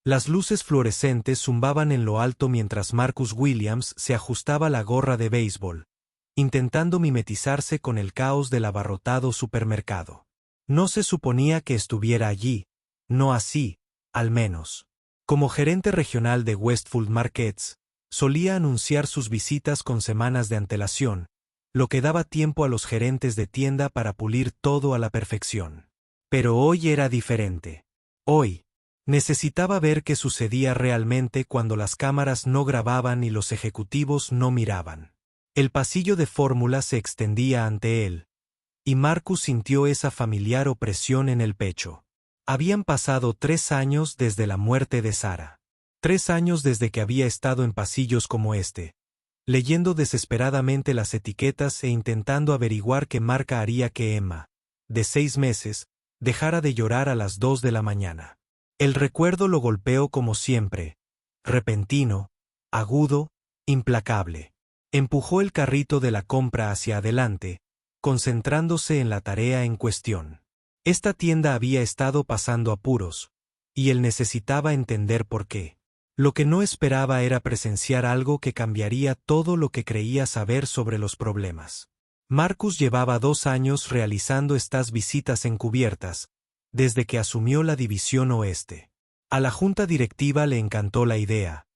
Las luces fluorescentes zumbaban en lo alto mientras Marcus Williams se ajustaba la gorra de béisbol, intentando mimetizarse con el caos del abarrotado supermercado. No se suponía que estuviera allí, no así, al menos. Como gerente regional de Westfield Markets, solía anunciar sus visitas con semanas de antelación, lo que daba tiempo a los gerentes de tienda para pulir todo a la perfección. Pero hoy era diferente. Hoy, necesitaba ver qué sucedía realmente cuando las cámaras no grababan y los ejecutivos no miraban. El pasillo de fórmula se extendía ante él, y Marcus sintió esa familiar opresión en el pecho. Habían pasado 3 años desde la muerte de Sarah. 3 años desde que había estado en pasillos como este, leyendo desesperadamente las etiquetas e intentando averiguar qué marca haría que Emma, de 6 meses, dejara de llorar a las 2 de la mañana. El recuerdo lo golpeó como siempre, repentino, agudo, implacable. Empujó el carrito de la compra hacia adelante, concentrándose en la tarea en cuestión. Esta tienda había estado pasando apuros, y él necesitaba entender por qué. Lo que no esperaba era presenciar algo que cambiaría todo lo que creía saber sobre los problemas. Marcus llevaba 2 años realizando estas visitas encubiertas, desde que asumió la División Oeste. A la junta directiva le encantó la idea,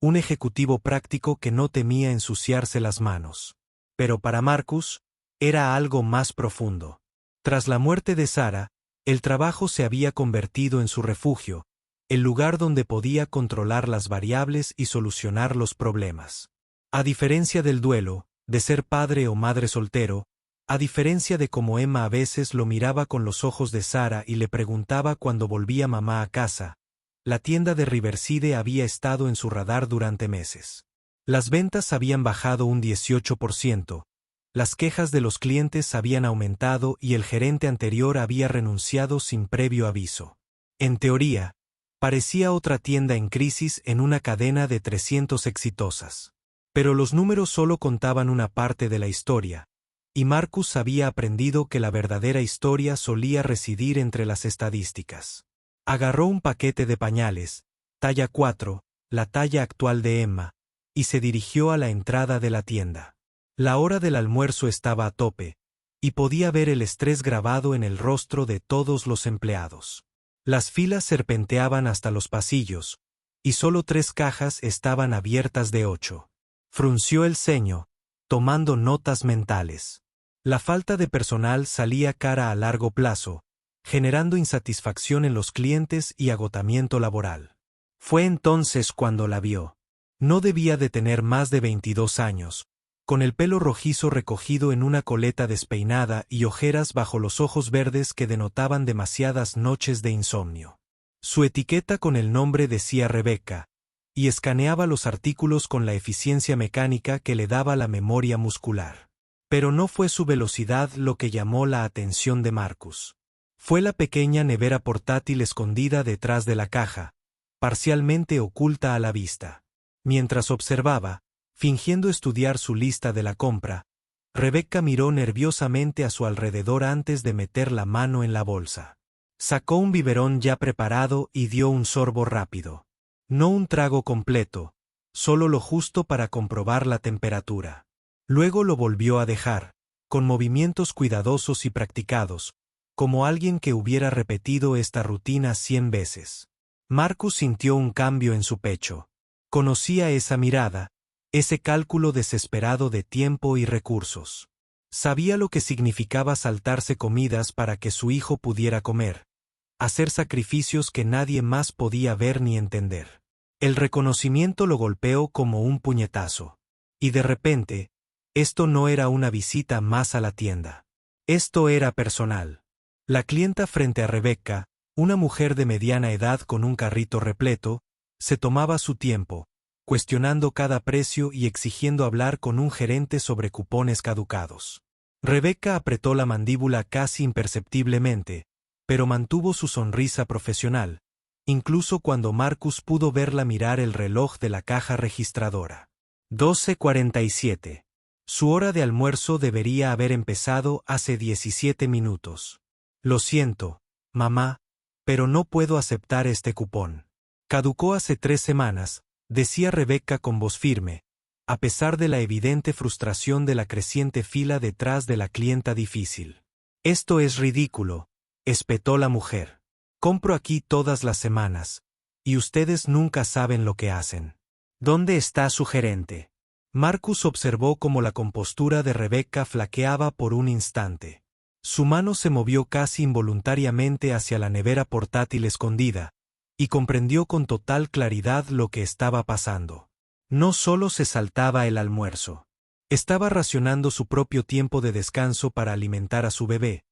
un ejecutivo práctico que no temía ensuciarse las manos. Pero para Marcus, era algo más profundo. Tras la muerte de Sarah, el trabajo se había convertido en su refugio, el lugar donde podía controlar las variables y solucionar los problemas. A diferencia del duelo, de ser padre o madre soltero, a diferencia de cómo Emma a veces lo miraba con los ojos de Sarah y le preguntaba cuando volvía mamá a casa, la tienda de Riverside había estado en su radar durante meses. Las ventas habían bajado un 18%, las quejas de los clientes habían aumentado y el gerente anterior había renunciado sin previo aviso. En teoría, parecía otra tienda en crisis en una cadena de 300 exitosas. Pero los números solo contaban una parte de la historia, y Marcus había aprendido que la verdadera historia solía residir entre las estadísticas. Agarró un paquete de pañales, talla 4, la talla actual de Emma, y se dirigió a la entrada de la tienda. La hora del almuerzo estaba a tope, y podía ver el estrés grabado en el rostro de todos los empleados. Las filas serpenteaban hasta los pasillos, y solo 3 cajas estaban abiertas de 8. Frunció el ceño, tomando notas mentales. La falta de personal salía cara a largo plazo, generando insatisfacción en los clientes y agotamiento laboral. Fue entonces cuando la vio. No debía de tener más de 22 años, con el pelo rojizo recogido en una coleta despeinada y ojeras bajo los ojos verdes que denotaban demasiadas noches de insomnio. Su etiqueta con el nombre decía Rebecca, y escaneaba los artículos con la eficiencia mecánica que le daba la memoria muscular. Pero no fue su velocidad lo que llamó la atención de Marcus. Fue la pequeña nevera portátil escondida detrás de la caja, parcialmente oculta a la vista. Mientras observaba, fingiendo estudiar su lista de la compra, Rebecca miró nerviosamente a su alrededor antes de meter la mano en la bolsa. Sacó un biberón ya preparado y dio un sorbo rápido. No un trago completo, solo lo justo para comprobar la temperatura. Luego lo volvió a dejar, con movimientos cuidadosos y practicados, como alguien que hubiera repetido esta rutina 100 veces. Marcus sintió un cambio en su pecho. Conocía esa mirada, ese cálculo desesperado de tiempo y recursos. Sabía lo que significaba saltarse comidas para que su hijo pudiera comer, hacer sacrificios que nadie más podía ver ni entender. El reconocimiento lo golpeó como un puñetazo. Y de repente, esto no era una visita más a la tienda. Esto era personal. La clienta frente a Rebecca, una mujer de mediana edad con un carrito repleto, se tomaba su tiempo, cuestionando cada precio y exigiendo hablar con un gerente sobre cupones caducados. Rebecca apretó la mandíbula casi imperceptiblemente, pero mantuvo su sonrisa profesional, incluso cuando Marcus pudo verla mirar el reloj de la caja registradora. 12:47. Su hora de almuerzo debería haber empezado hace 17 minutos. Lo siento, mamá, pero no puedo aceptar este cupón. Caducó hace 3 semanas, decía Rebecca con voz firme, a pesar de la evidente frustración de la creciente fila detrás de la clienta difícil. Esto es ridículo, espetó la mujer. Compro aquí todas las semanas, y ustedes nunca saben lo que hacen. ¿Dónde está su gerente? Marcus observó cómo la compostura de Rebecca flaqueaba por un instante. Su mano se movió casi involuntariamente hacia la nevera portátil escondida, y comprendió con total claridad lo que estaba pasando. No solo se saltaba el almuerzo. Estaba racionando su propio tiempo de descanso para alimentar a su bebé,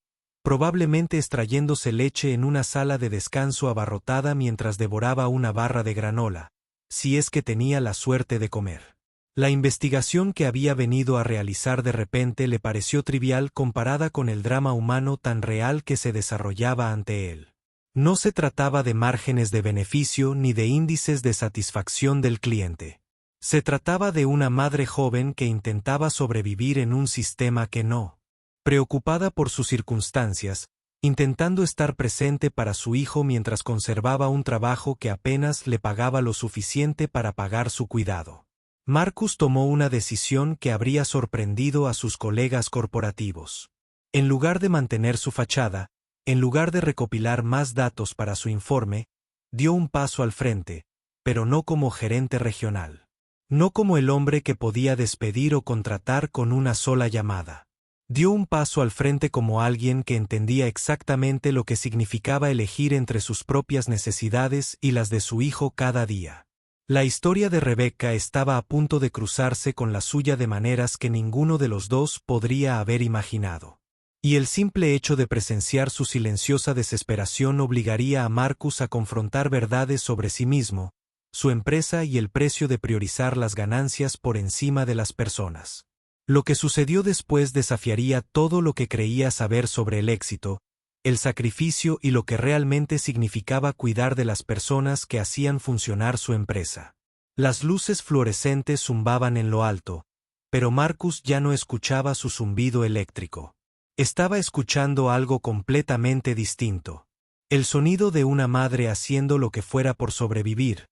probablemente extrayéndose leche en una sala de descanso abarrotada mientras devoraba una barra de granola, si es que tenía la suerte de comer. La investigación que había venido a realizar de repente le pareció trivial comparada con el drama humano tan real que se desarrollaba ante él. No se trataba de márgenes de beneficio ni de índices de satisfacción del cliente. Se trataba de una madre joven que intentaba sobrevivir en un sistema que no. Preocupada por sus circunstancias, intentando estar presente para su hijo mientras conservaba un trabajo que apenas le pagaba lo suficiente para pagar su cuidado. Marcus tomó una decisión que habría sorprendido a sus colegas corporativos. En lugar de mantener su fachada, en lugar de recopilar más datos para su informe, dio un paso al frente, pero no como gerente regional. No como el hombre que podía despedir o contratar con una sola llamada. Dio un paso al frente como alguien que entendía exactamente lo que significaba elegir entre sus propias necesidades y las de su hijo cada día. La historia de Rebecca estaba a punto de cruzarse con la suya de maneras que ninguno de los dos podría haber imaginado. Y el simple hecho de presenciar su silenciosa desesperación obligaría a Marcus a confrontar verdades sobre sí mismo, su empresa y el precio de priorizar las ganancias por encima de las personas. Lo que sucedió después desafiaría todo lo que creía saber sobre el éxito, el sacrificio y lo que realmente significaba cuidar de las personas que hacían funcionar su empresa. Las luces fluorescentes zumbaban en lo alto, pero Marcus ya no escuchaba su zumbido eléctrico. Estaba escuchando algo completamente distinto. El sonido de una madre haciendo lo que fuera por sobrevivir,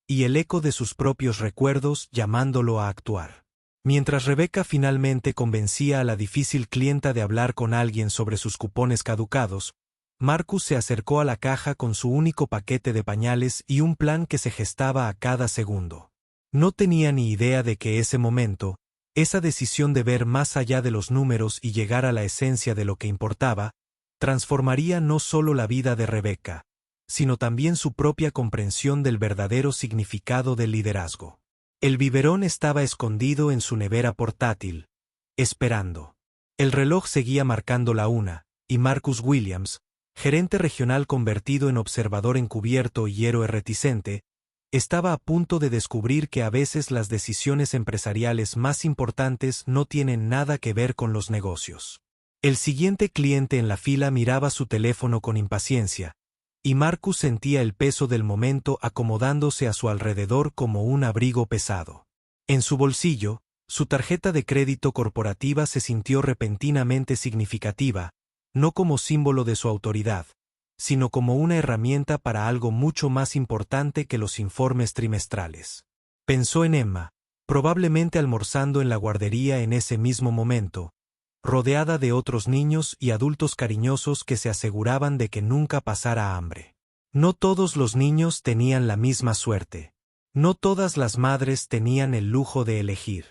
y el eco de sus propios recuerdos llamándolo a actuar. Mientras Rebecca finalmente convencía a la difícil clienta de hablar con alguien sobre sus cupones caducados, Marcus se acercó a la caja con su único paquete de pañales y un plan que se gestaba a cada segundo. No tenía ni idea de que ese momento, esa decisión de ver más allá de los números y llegar a la esencia de lo que importaba, transformaría no solo la vida de Rebecca, sino también su propia comprensión del verdadero significado del liderazgo. El biberón estaba escondido en su nevera portátil, esperando. El reloj seguía marcando la 1, y Marcus Williams, gerente regional convertido en observador encubierto y héroe reticente, estaba a punto de descubrir que a veces las decisiones empresariales más importantes no tienen nada que ver con los negocios. El siguiente cliente en la fila miraba su teléfono con impaciencia, y Marcus sentía el peso del momento acomodándose a su alrededor como un abrigo pesado. En su bolsillo, su tarjeta de crédito corporativa se sintió repentinamente significativa, no como símbolo de su autoridad, sino como una herramienta para algo mucho más importante que los informes trimestrales. Pensó en Emma, probablemente almorzando en la guardería en ese mismo momento, rodeada de otros niños y adultos cariñosos que se aseguraban de que nunca pasara hambre. No todos los niños tenían la misma suerte. No todas las madres tenían el lujo de elegir.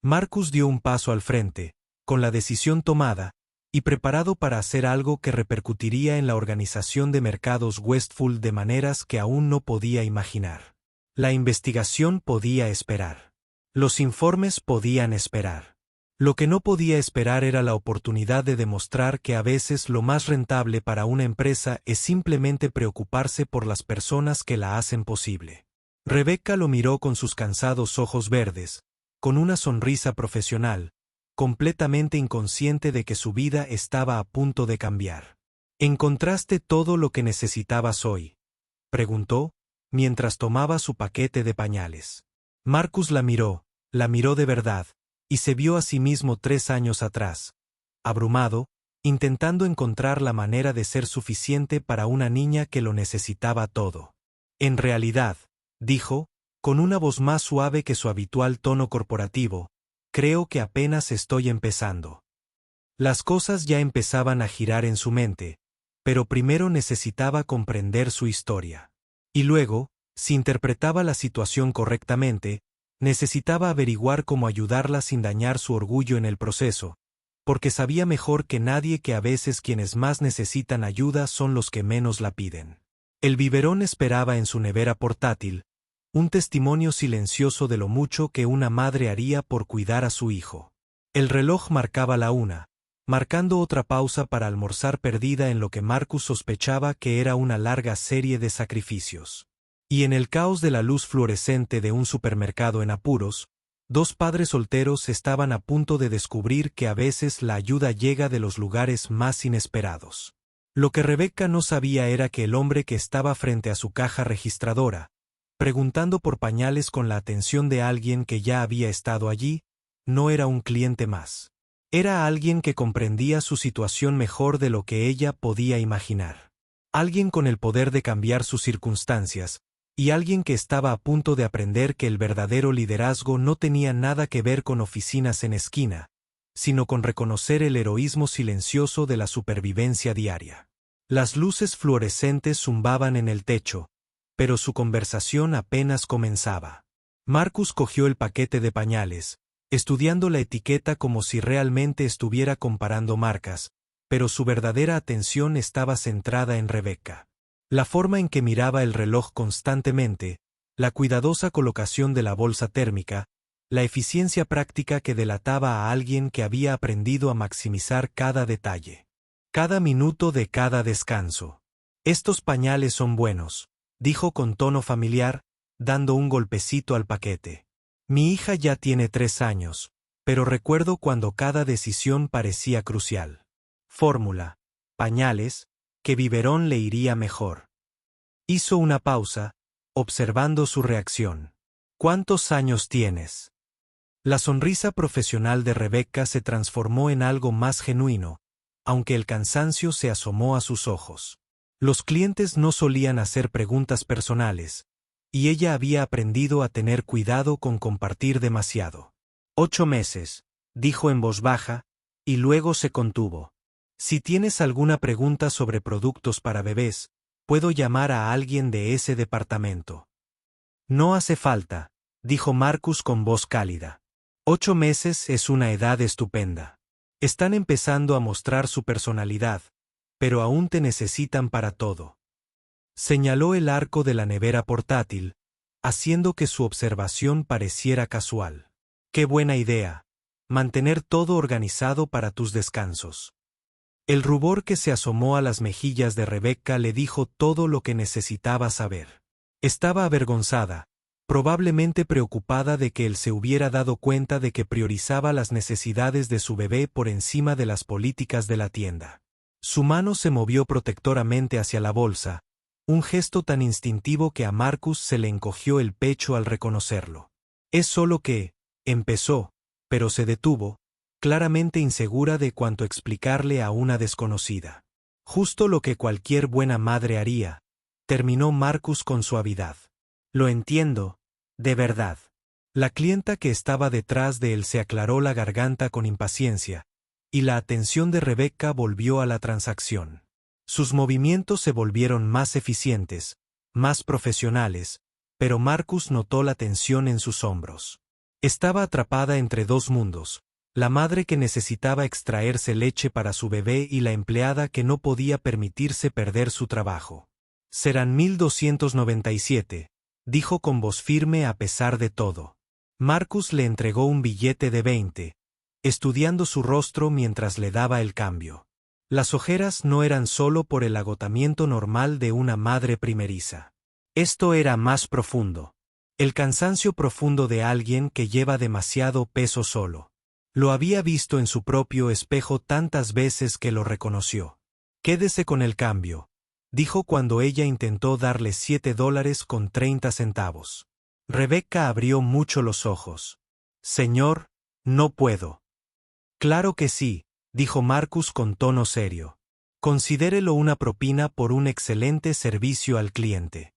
Marcus dio un paso al frente, con la decisión tomada, y preparado para hacer algo que repercutiría en la organización de mercados Westfield de maneras que aún no podía imaginar. La investigación podía esperar. Los informes podían esperar. Lo que no podía esperar era la oportunidad de demostrar que a veces lo más rentable para una empresa es simplemente preocuparse por las personas que la hacen posible. Rebecca lo miró con sus cansados ojos verdes, con una sonrisa profesional, completamente inconsciente de que su vida estaba a punto de cambiar. ¿Encontraste todo lo que necesitabas hoy?, preguntó, mientras tomaba su paquete de pañales. Marcus la miró de verdad, y se vio a sí mismo 3 años atrás, abrumado, intentando encontrar la manera de ser suficiente para una niña que lo necesitaba todo. En realidad, dijo, con una voz más suave que su habitual tono corporativo, creo que apenas estoy empezando. Las cosas ya empezaban a girar en su mente, pero primero necesitaba comprender su historia. Y luego, si interpretaba la situación correctamente, necesitaba averiguar cómo ayudarla sin dañar su orgullo en el proceso, porque sabía mejor que nadie que a veces quienes más necesitan ayuda son los que menos la piden. El biberón esperaba en su nevera portátil, un testimonio silencioso de lo mucho que una madre haría por cuidar a su hijo. El reloj marcaba la 1, marcando otra pausa para almorzar perdida en lo que Marcus sospechaba que era una larga serie de sacrificios. Y en el caos de la luz fluorescente de un supermercado en apuros, dos padres solteros estaban a punto de descubrir que a veces la ayuda llega de los lugares más inesperados. Lo que Rebecca no sabía era que el hombre que estaba frente a su caja registradora, preguntando por pañales con la atención de alguien que ya había estado allí, no era un cliente más. Era alguien que comprendía su situación mejor de lo que ella podía imaginar. Alguien con el poder de cambiar sus circunstancias, y alguien que estaba a punto de aprender que el verdadero liderazgo no tenía nada que ver con oficinas en esquina, sino con reconocer el heroísmo silencioso de la supervivencia diaria. Las luces fluorescentes zumbaban en el techo, pero su conversación apenas comenzaba. Marcus cogió el paquete de pañales, estudiando la etiqueta como si realmente estuviera comparando marcas, pero su verdadera atención estaba centrada en Rebecca. La forma en que miraba el reloj constantemente, la cuidadosa colocación de la bolsa térmica, la eficiencia práctica que delataba a alguien que había aprendido a maximizar cada detalle. Cada minuto de cada descanso. Estos pañales son buenos, dijo con tono familiar, dando un golpecito al paquete. Mi hija ya tiene 3 años, pero recuerdo cuando cada decisión parecía crucial. Fórmula, pañales, que biberón le iría mejor. Hizo una pausa, observando su reacción. ¿Cuántos años tienes? La sonrisa profesional de Rebecca se transformó en algo más genuino, aunque el cansancio se asomó a sus ojos. Los clientes no solían hacer preguntas personales, y ella había aprendido a tener cuidado con compartir demasiado. 8 meses, dijo en voz baja, y luego se contuvo. Si tienes alguna pregunta sobre productos para bebés, puedo llamar a alguien de ese departamento. No hace falta, dijo Marcus con voz cálida. 8 meses es una edad estupenda. Están empezando a mostrar su personalidad, pero aún te necesitan para todo. Señaló el arco de la nevera portátil, haciendo que su observación pareciera casual. Qué buena idea, mantener todo organizado para tus descansos. El rubor que se asomó a las mejillas de Rebecca le dijo todo lo que necesitaba saber. Estaba avergonzada, probablemente preocupada de que él se hubiera dado cuenta de que priorizaba las necesidades de su bebé por encima de las políticas de la tienda. Su mano se movió protectoramente hacia la bolsa, un gesto tan instintivo que a Marcus se le encogió el pecho al reconocerlo. Es solo que, empezó, pero se detuvo, claramente insegura de cuánto explicarle a una desconocida. Justo lo que cualquier buena madre haría, terminó Marcus con suavidad. Lo entiendo, de verdad. La clienta que estaba detrás de él se aclaró la garganta con impaciencia, y la atención de Rebecca volvió a la transacción. Sus movimientos se volvieron más eficientes, más profesionales, pero Marcus notó la tensión en sus hombros. Estaba atrapada entre dos mundos, la madre que necesitaba extraerse leche para su bebé y la empleada que no podía permitirse perder su trabajo. Serán 1297, dijo con voz firme a pesar de todo. Marcus le entregó un billete de 20, estudiando su rostro mientras le daba el cambio. Las ojeras no eran solo por el agotamiento normal de una madre primeriza. Esto era más profundo. El cansancio profundo de alguien que lleva demasiado peso solo. Lo había visto en su propio espejo tantas veces que lo reconoció. Quédese con el cambio, dijo cuando ella intentó darle $7.30. Rebecca abrió mucho los ojos. Señor, no puedo. Claro que sí, dijo Marcus con tono serio. Considérelo una propina por un excelente servicio al cliente.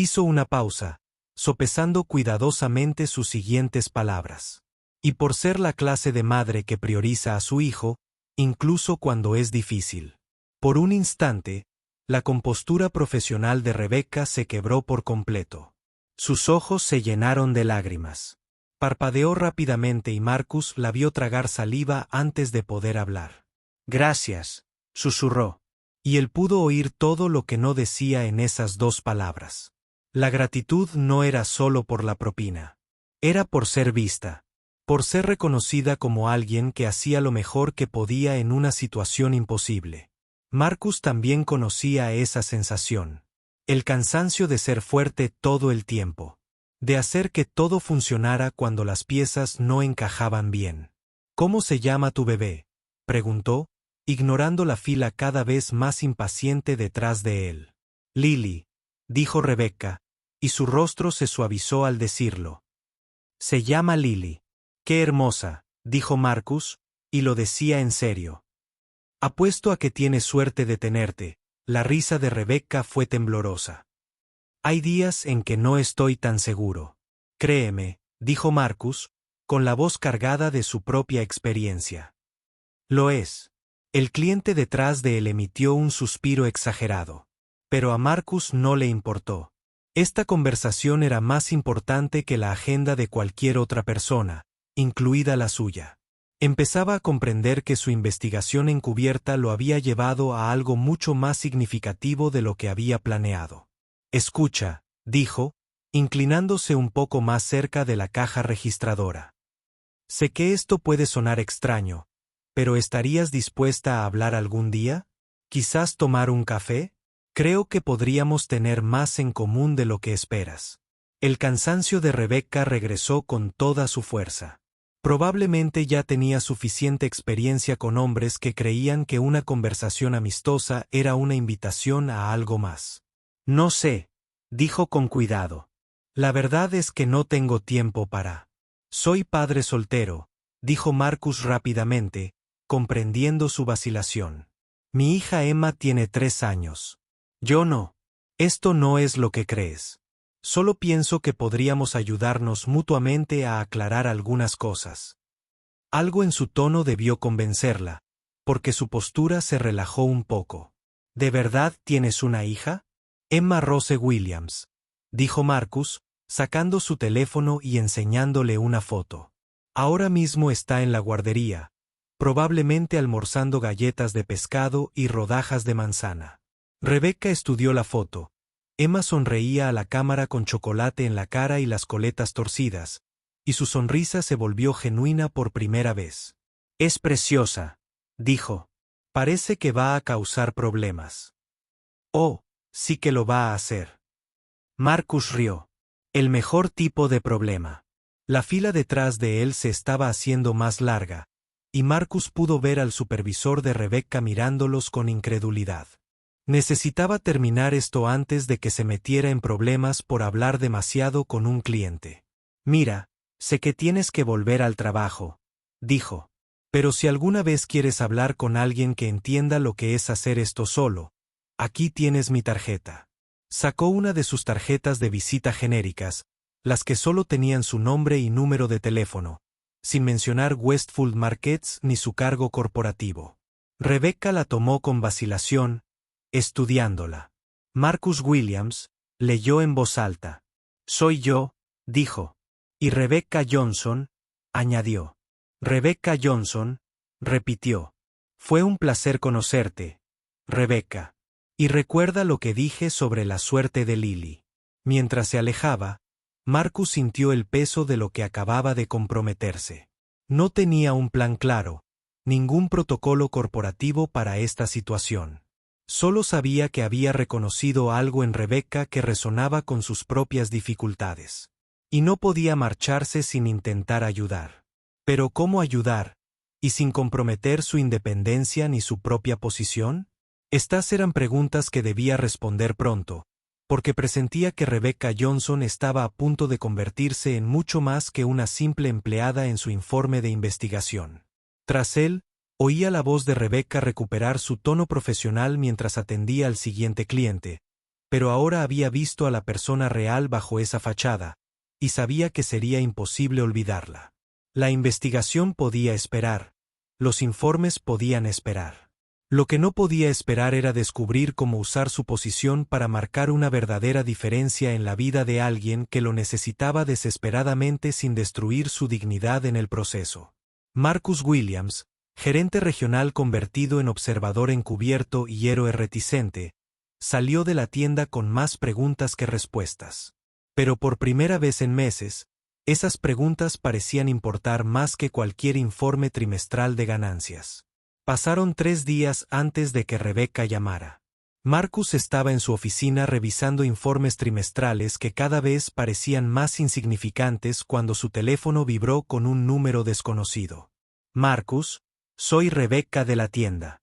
Hizo una pausa, sopesando cuidadosamente sus siguientes palabras. Y por ser la clase de madre que prioriza a su hijo, incluso cuando es difícil. Por un instante, la compostura profesional de Rebecca se quebró por completo. Sus ojos se llenaron de lágrimas. Parpadeó rápidamente y Marcus la vio tragar saliva antes de poder hablar. «Gracias», susurró. Y él pudo oír todo lo que no decía en esas dos palabras. La gratitud no era solo por la propina. Era por ser vista. Por ser reconocida como alguien que hacía lo mejor que podía en una situación imposible. Marcus también conocía esa sensación. El cansancio de ser fuerte todo el tiempo. De hacer que todo funcionara cuando las piezas no encajaban bien. «¿Cómo se llama tu bebé?», preguntó, ignorando la fila cada vez más impaciente detrás de él. «Lily», dijo Rebecca, y su rostro se suavizó al decirlo. «Se llama Lily». «Qué hermosa», dijo Marcus, y lo decía en serio. «Apuesto a que tienes suerte de tenerte». La risa de Rebecca fue temblorosa. «Hay días en que no estoy tan seguro». «Créeme», dijo Marcus, con la voz cargada de su propia experiencia. «Lo es». El cliente detrás de él emitió un suspiro exagerado. Pero a Marcus no le importó. Esta conversación era más importante que la agenda de cualquier otra persona, incluida la suya. Empezaba a comprender que su investigación encubierta lo había llevado a algo mucho más significativo de lo que había planeado. «Escucha», dijo, inclinándose un poco más cerca de la caja registradora. «Sé que esto puede sonar extraño, pero ¿estarías dispuesta a hablar algún día? ¿Quizás tomar un café? Creo que podríamos tener más en común de lo que esperas». El cansancio de Rebecca regresó con toda su fuerza. Probablemente ya tenía suficiente experiencia con hombres que creían que una conversación amistosa era una invitación a algo más. «No sé», dijo con cuidado. «La verdad es que no tengo tiempo para». «Soy padre soltero», dijo Marcus rápidamente, comprendiendo su vacilación. «Mi hija Emma tiene 3 años. Yo no. Esto no es lo que crees. Solo pienso que podríamos ayudarnos mutuamente a aclarar algunas cosas». Algo en su tono debió convencerla, porque su postura se relajó un poco. «¿De verdad tienes una hija?» «Emma Rose Williams», dijo Marcus, sacando su teléfono y enseñándole una foto. «Ahora mismo está en la guardería, probablemente almorzando galletas de pescado y rodajas de manzana». Rebecca estudió la foto. Emma sonreía a la cámara con chocolate en la cara y las coletas torcidas, y su sonrisa se volvió genuina por primera vez. «Es preciosa», dijo. «Parece que va a causar problemas». «Oh, sí que lo va a hacer». Marcus rió. «El mejor tipo de problema». La fila detrás de él se estaba haciendo más larga, y Marcus pudo ver al supervisor de Rebecca mirándolos con incredulidad. Necesitaba terminar esto antes de que se metiera en problemas por hablar demasiado con un cliente. «Mira, sé que tienes que volver al trabajo», dijo. «Pero si alguna vez quieres hablar con alguien que entienda lo que es hacer esto solo, aquí tienes mi tarjeta». Sacó una de sus tarjetas de visita genéricas, las que solo tenían su nombre y número de teléfono, sin mencionar Westfield Markets ni su cargo corporativo. Rebecca la tomó con vacilación, estudiándola. «Marcus Williams», leyó en voz alta. «Soy yo», dijo. «Y Rebecca Johnson», añadió. «Rebecca Johnson», repitió. «Fue un placer conocerte, Rebecca. Y recuerda lo que dije sobre la suerte de Lily». Mientras se alejaba, Marcus sintió el peso de lo que acababa de comprometerse. No tenía un plan claro, ningún protocolo corporativo para esta situación. Solo sabía que había reconocido algo en Rebecca que resonaba con sus propias dificultades. Y no podía marcharse sin intentar ayudar. Pero ¿cómo ayudar? ¿Y sin comprometer su independencia ni su propia posición? Estas eran preguntas que debía responder pronto, porque presentía que Rebecca Johnson estaba a punto de convertirse en mucho más que una simple empleada en su informe de investigación. Tras él, oía la voz de Rebecca recuperar su tono profesional mientras atendía al siguiente cliente, pero ahora había visto a la persona real bajo esa fachada, y sabía que sería imposible olvidarla. La investigación podía esperar, los informes podían esperar. Lo que no podía esperar era descubrir cómo usar su posición para marcar una verdadera diferencia en la vida de alguien que lo necesitaba desesperadamente sin destruir su dignidad en el proceso. Marcus Williams, gerente regional convertido en observador encubierto y héroe reticente, salió de la tienda con más preguntas que respuestas. Pero por primera vez en meses, esas preguntas parecían importar más que cualquier informe trimestral de ganancias. Pasaron 3 días antes de que Rebecca llamara. Marcus estaba en su oficina revisando informes trimestrales que cada vez parecían más insignificantes cuando su teléfono vibró con un número desconocido. Marcus, soy Rebecca de la tienda.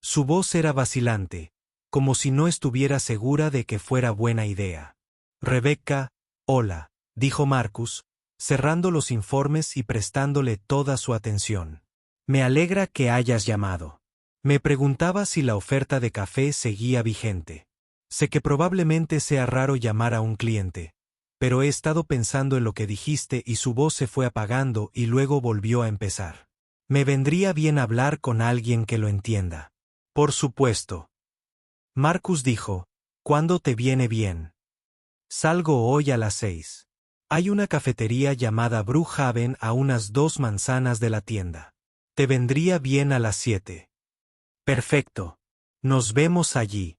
Su voz era vacilante, como si no estuviera segura de que fuera buena idea. Rebecca, hola, dijo Marcus, cerrando los informes y prestándole toda su atención. Me alegra que hayas llamado. Me preguntaba si la oferta de café seguía vigente. Sé que probablemente sea raro llamar a un cliente, pero he estado pensando en lo que dijiste y su voz se fue apagando y luego volvió a empezar. Me vendría bien hablar con alguien que lo entienda. Por supuesto. Marcus dijo, ¿cuándo te viene bien? Salgo hoy a las 6. Hay una cafetería llamada Brookhaven a unas 2 manzanas de la tienda. Te vendría bien a las 7. Perfecto. Nos vemos allí.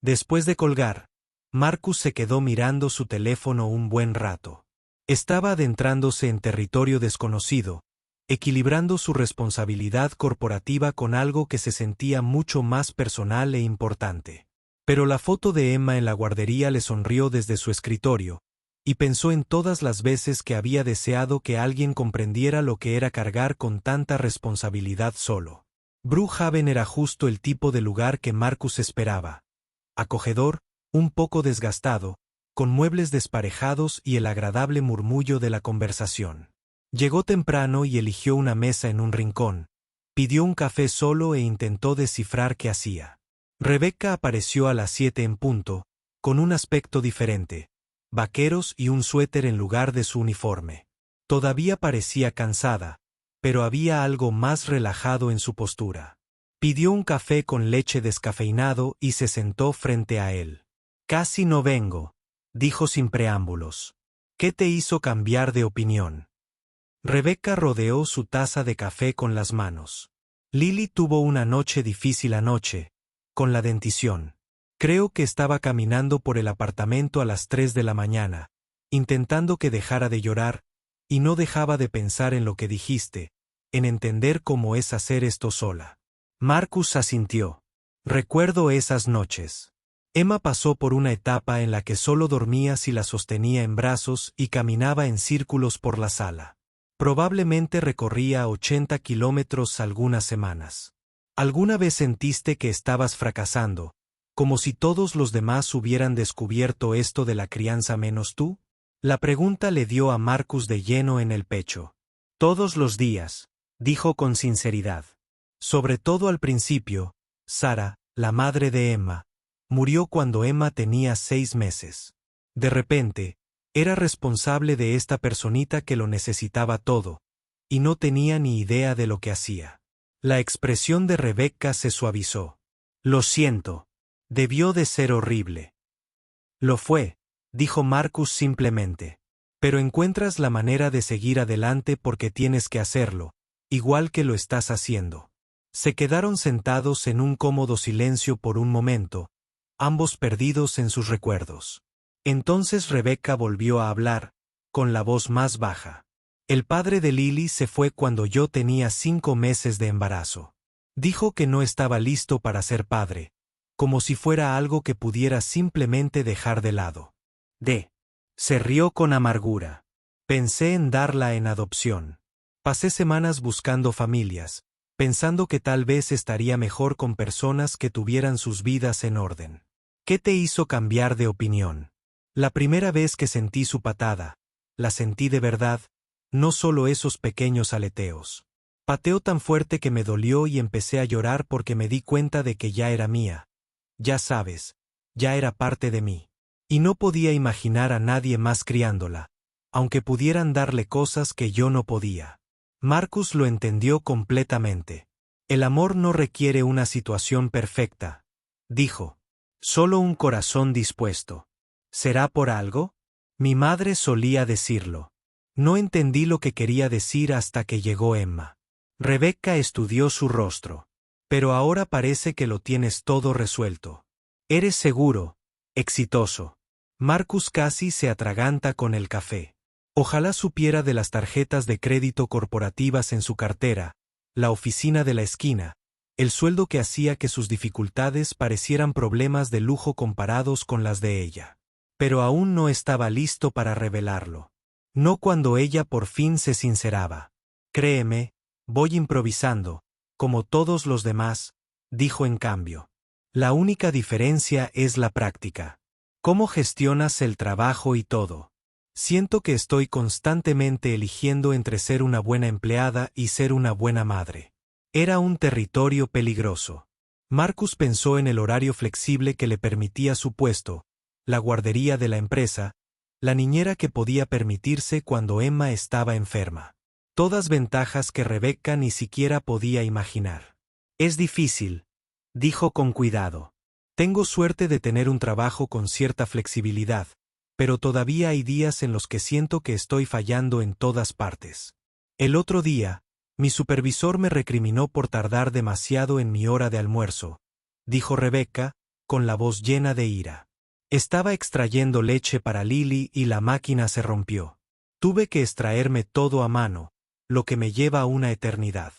Después de colgar, Marcus se quedó mirando su teléfono un buen rato. Estaba adentrándose en territorio desconocido, equilibrando su responsabilidad corporativa con algo que se sentía mucho más personal e importante. Pero la foto de Emma en la guardería le sonrió desde su escritorio, y pensó en todas las veces que había deseado que alguien comprendiera lo que era cargar con tanta responsabilidad solo. Brookhaven era justo el tipo de lugar que Marcus esperaba. Acogedor, un poco desgastado, con muebles desparejados y el agradable murmullo de la conversación. Llegó temprano y eligió una mesa en un rincón, pidió un café solo e intentó descifrar qué hacía. Rebecca apareció a las 7 en punto, con un aspecto diferente. Vaqueros y un suéter en lugar de su uniforme. Todavía parecía cansada, pero había algo más relajado en su postura. Pidió un café con leche descafeinado y se sentó frente a él. Casi no vengo, dijo sin preámbulos. ¿Qué te hizo cambiar de opinión? Rebecca rodeó su taza de café con las manos. Lily tuvo una noche difícil anoche, con la dentición. Creo que estaba caminando por el apartamento a las 3 de la mañana, intentando que dejara de llorar, y no dejaba de pensar en lo que dijiste, en entender cómo es hacer esto sola. Marcus asintió. Recuerdo esas noches. Emma pasó por una etapa en la que solo dormía si la sostenía en brazos y caminaba en círculos por la sala. Probablemente recorría 80 kilómetros algunas semanas. ¿Alguna vez sentiste que estabas fracasando? Como si todos los demás hubieran descubierto esto de la crianza menos tú? La pregunta le dio a Marcus de lleno en el pecho. Todos los días, dijo con sinceridad. Sobre todo al principio, Sara, la madre de Emma, murió cuando Emma tenía 6 meses. De repente, era responsable de esta personita que lo necesitaba todo, y no tenía ni idea de lo que hacía. La expresión de Rebecca se suavizó. Lo siento. Debió de ser horrible. Lo fue, dijo Marcus simplemente. Pero encuentras la manera de seguir adelante porque tienes que hacerlo, igual que lo estás haciendo. Se quedaron sentados en un cómodo silencio por un momento, ambos perdidos en sus recuerdos. Entonces Rebecca volvió a hablar, con la voz más baja. El padre de Lily se fue cuando yo tenía 5 meses de embarazo. Dijo que no estaba listo para ser padre, como si fuera algo que pudiera simplemente dejar de lado. Se rió con amargura. Pensé en darla en adopción. Pasé semanas buscando familias, pensando que tal vez estaría mejor con personas que tuvieran sus vidas en orden. ¿Qué te hizo cambiar de opinión? La primera vez que sentí su patada, la sentí de verdad, no solo esos pequeños aleteos. Pateó tan fuerte que me dolió y empecé a llorar porque me di cuenta de que ya era mía. Ya sabes, ya era parte de mí. Y no podía imaginar a nadie más criándola, aunque pudieran darle cosas que yo no podía. Marcus lo entendió completamente. El amor no requiere una situación perfecta, dijo. Solo un corazón dispuesto. ¿Será por algo? Mi madre solía decirlo. No entendí lo que quería decir hasta que llegó Emma. Rebecca estudió su rostro. Pero ahora parece que lo tienes todo resuelto. Eres seguro, exitoso. Marcus casi se atraganta con el café. Ojalá supiera de las tarjetas de crédito corporativas en su cartera, la oficina de la esquina, el sueldo que hacía que sus dificultades parecieran problemas de lujo comparados con las de ella. Pero aún no estaba listo para revelarlo. No cuando ella por fin se sinceraba. Créeme, voy improvisando, como todos los demás, dijo en cambio. La única diferencia es la práctica. ¿Cómo gestionas el trabajo y todo? Siento que estoy constantemente eligiendo entre ser una buena empleada y ser una buena madre. Era un territorio peligroso. Marcus pensó en el horario flexible que le permitía su puesto, la guardería de la empresa, la niñera que podía permitirse cuando Emma estaba enferma. Todas ventajas que Rebecca ni siquiera podía imaginar. Es difícil, dijo con cuidado. Tengo suerte de tener un trabajo con cierta flexibilidad, pero todavía hay días en los que siento que estoy fallando en todas partes. El otro día, mi supervisor me recriminó por tardar demasiado en mi hora de almuerzo, dijo Rebecca, con la voz llena de ira. Estaba extrayendo leche para Lily y la máquina se rompió. Tuve que extraerme todo a mano, lo que me lleva una eternidad.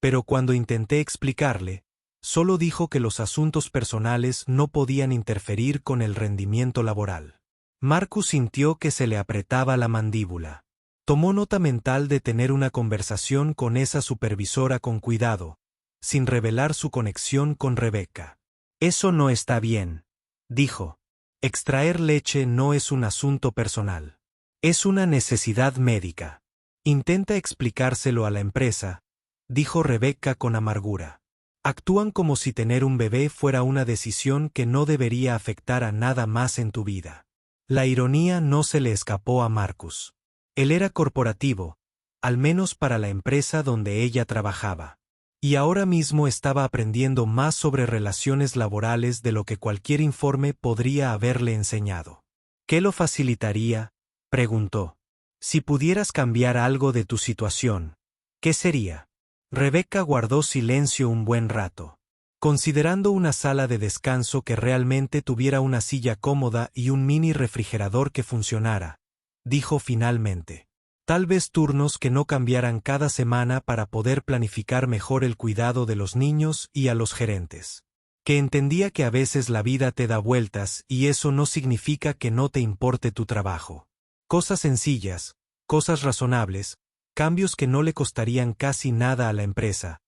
Pero cuando intenté explicarle, solo dijo que los asuntos personales no podían interferir con el rendimiento laboral. Marcus sintió que se le apretaba la mandíbula. Tomó nota mental de tener una conversación con esa supervisora con cuidado, sin revelar su conexión con Rebecca. Eso no está bien, dijo. Extraer leche no es un asunto personal. Es una necesidad médica. Intenta explicárselo a la empresa, dijo Rebecca con amargura. Actúan como si tener un bebé fuera una decisión que no debería afectar a nada más en tu vida. La ironía no se le escapó a Marcus. Él era corporativo, al menos para la empresa donde ella trabajaba. Y ahora mismo estaba aprendiendo más sobre relaciones laborales de lo que cualquier informe podría haberle enseñado. ¿Qué lo facilitaría?, preguntó. Si pudieras cambiar algo de tu situación, ¿qué sería? Rebecca guardó silencio un buen rato. Considerando una sala de descanso que realmente tuviera una silla cómoda y un mini refrigerador que funcionara, dijo finalmente. Tal vez turnos que no cambiaran cada semana para poder planificar mejor el cuidado de los niños y a los gerentes. Que entendía que a veces la vida te da vueltas y eso no significa que no te importe tu trabajo. Cosas sencillas, cosas razonables, cambios que no le costarían casi nada a la empresa,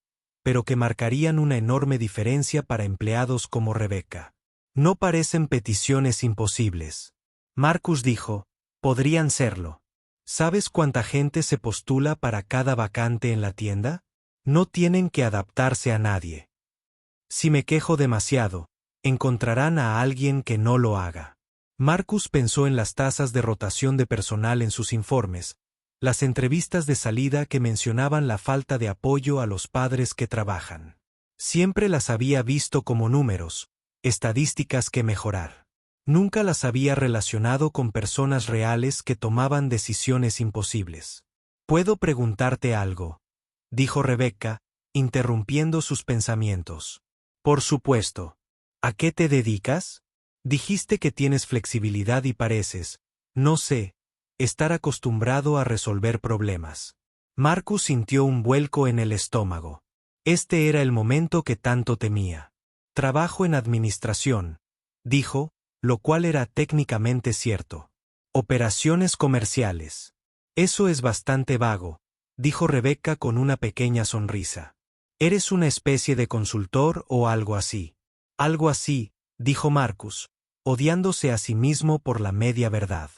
pero que marcarían una enorme diferencia para empleados como Rebecca. No parecen peticiones imposibles. Marcus dijo, podrían serlo. ¿Sabes cuánta gente se postula para cada vacante en la tienda? No tienen que adaptarse a nadie. Si me quejo demasiado, encontrarán a alguien que no lo haga. Marcus pensó en las tasas de rotación de personal en sus informes, las entrevistas de salida que mencionaban la falta de apoyo a los padres que trabajan. Siempre las había visto como números, estadísticas que mejorar. Nunca las había relacionado con personas reales que tomaban decisiones imposibles. ¿Puedo preguntarte algo?, dijo Rebecca, interrumpiendo sus pensamientos. Por supuesto. ¿A qué te dedicas? Dijiste que tienes flexibilidad y pareces, no sé, estar acostumbrado a resolver problemas. Marcus sintió un vuelco en el estómago. Este era el momento que tanto temía. Trabajo en administración, dijo, lo cual era técnicamente cierto. Operaciones comerciales. Eso es bastante vago, dijo Rebecca con una pequeña sonrisa. ¿Eres una especie de consultor o algo así? Algo así, dijo Marcus, odiándose a sí mismo por la media verdad.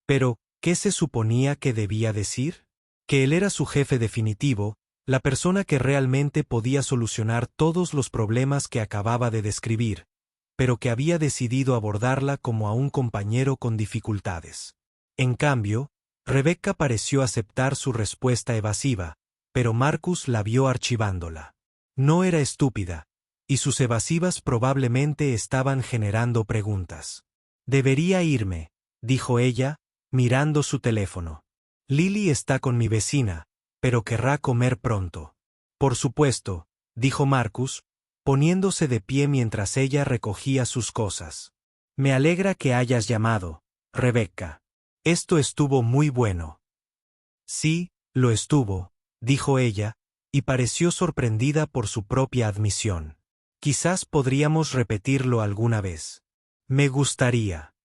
Pero, ¿qué se suponía que debía decir? Que él era su jefe definitivo, la persona que realmente podía solucionar todos los problemas que acababa de describir, pero que había decidido abordarla como a un compañero con dificultades. En cambio, Rebecca pareció aceptar su respuesta evasiva, pero Marcus la vio archivándola. No era estúpida, y sus evasivas probablemente estaban generando preguntas. «Debería irme», dijo ella, mirando su teléfono. «Lily está con mi vecina, pero querrá comer pronto». «Por supuesto», dijo Marcus, poniéndose de pie mientras ella recogía sus cosas. «Me alegra que hayas llamado, Rebecca. Esto estuvo muy bueno». «Sí, lo estuvo», dijo ella, y pareció sorprendida por su propia admisión. «Quizás podríamos repetirlo alguna vez». «Me gustaría».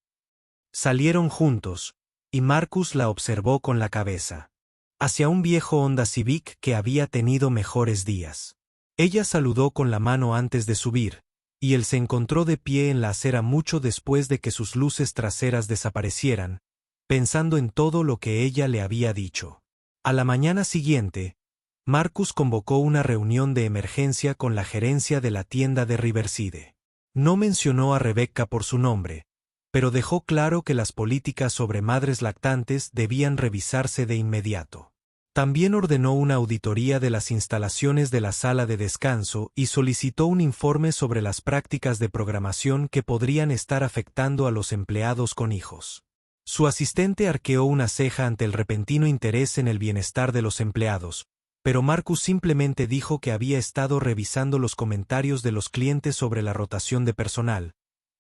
Salieron juntos, y Marcus la observó con la cabeza. Hacia un viejo Honda Civic que había tenido mejores días. Ella saludó con la mano antes de subir, y él se encontró de pie en la acera mucho después de que sus luces traseras desaparecieran, pensando en todo lo que ella le había dicho. A la mañana siguiente, Marcus convocó una reunión de emergencia con la gerencia de la tienda de Riverside. No mencionó a Rebecca por su nombre, pero dejó claro que las políticas sobre madres lactantes debían revisarse de inmediato. También ordenó una auditoría de las instalaciones de la sala de descanso y solicitó un informe sobre las prácticas de programación que podrían estar afectando a los empleados con hijos. Su asistente arqueó una ceja ante el repentino interés en el bienestar de los empleados, pero Marcus simplemente dijo que había estado revisando los comentarios de los clientes sobre la rotación de personal,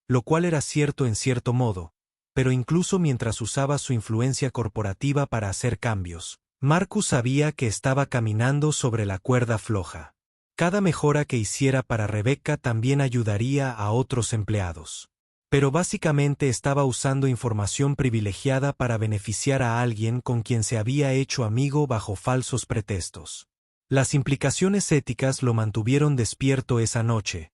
lo cual era cierto en cierto modo, pero incluso mientras usaba su influencia corporativa para hacer cambios, Marcus sabía que estaba caminando sobre la cuerda floja. Cada mejora que hiciera para Rebecca también ayudaría a otros empleados. Pero básicamente estaba usando información privilegiada para beneficiar a alguien con quien se había hecho amigo bajo falsos pretextos. Las implicaciones éticas lo mantuvieron despierto esa noche,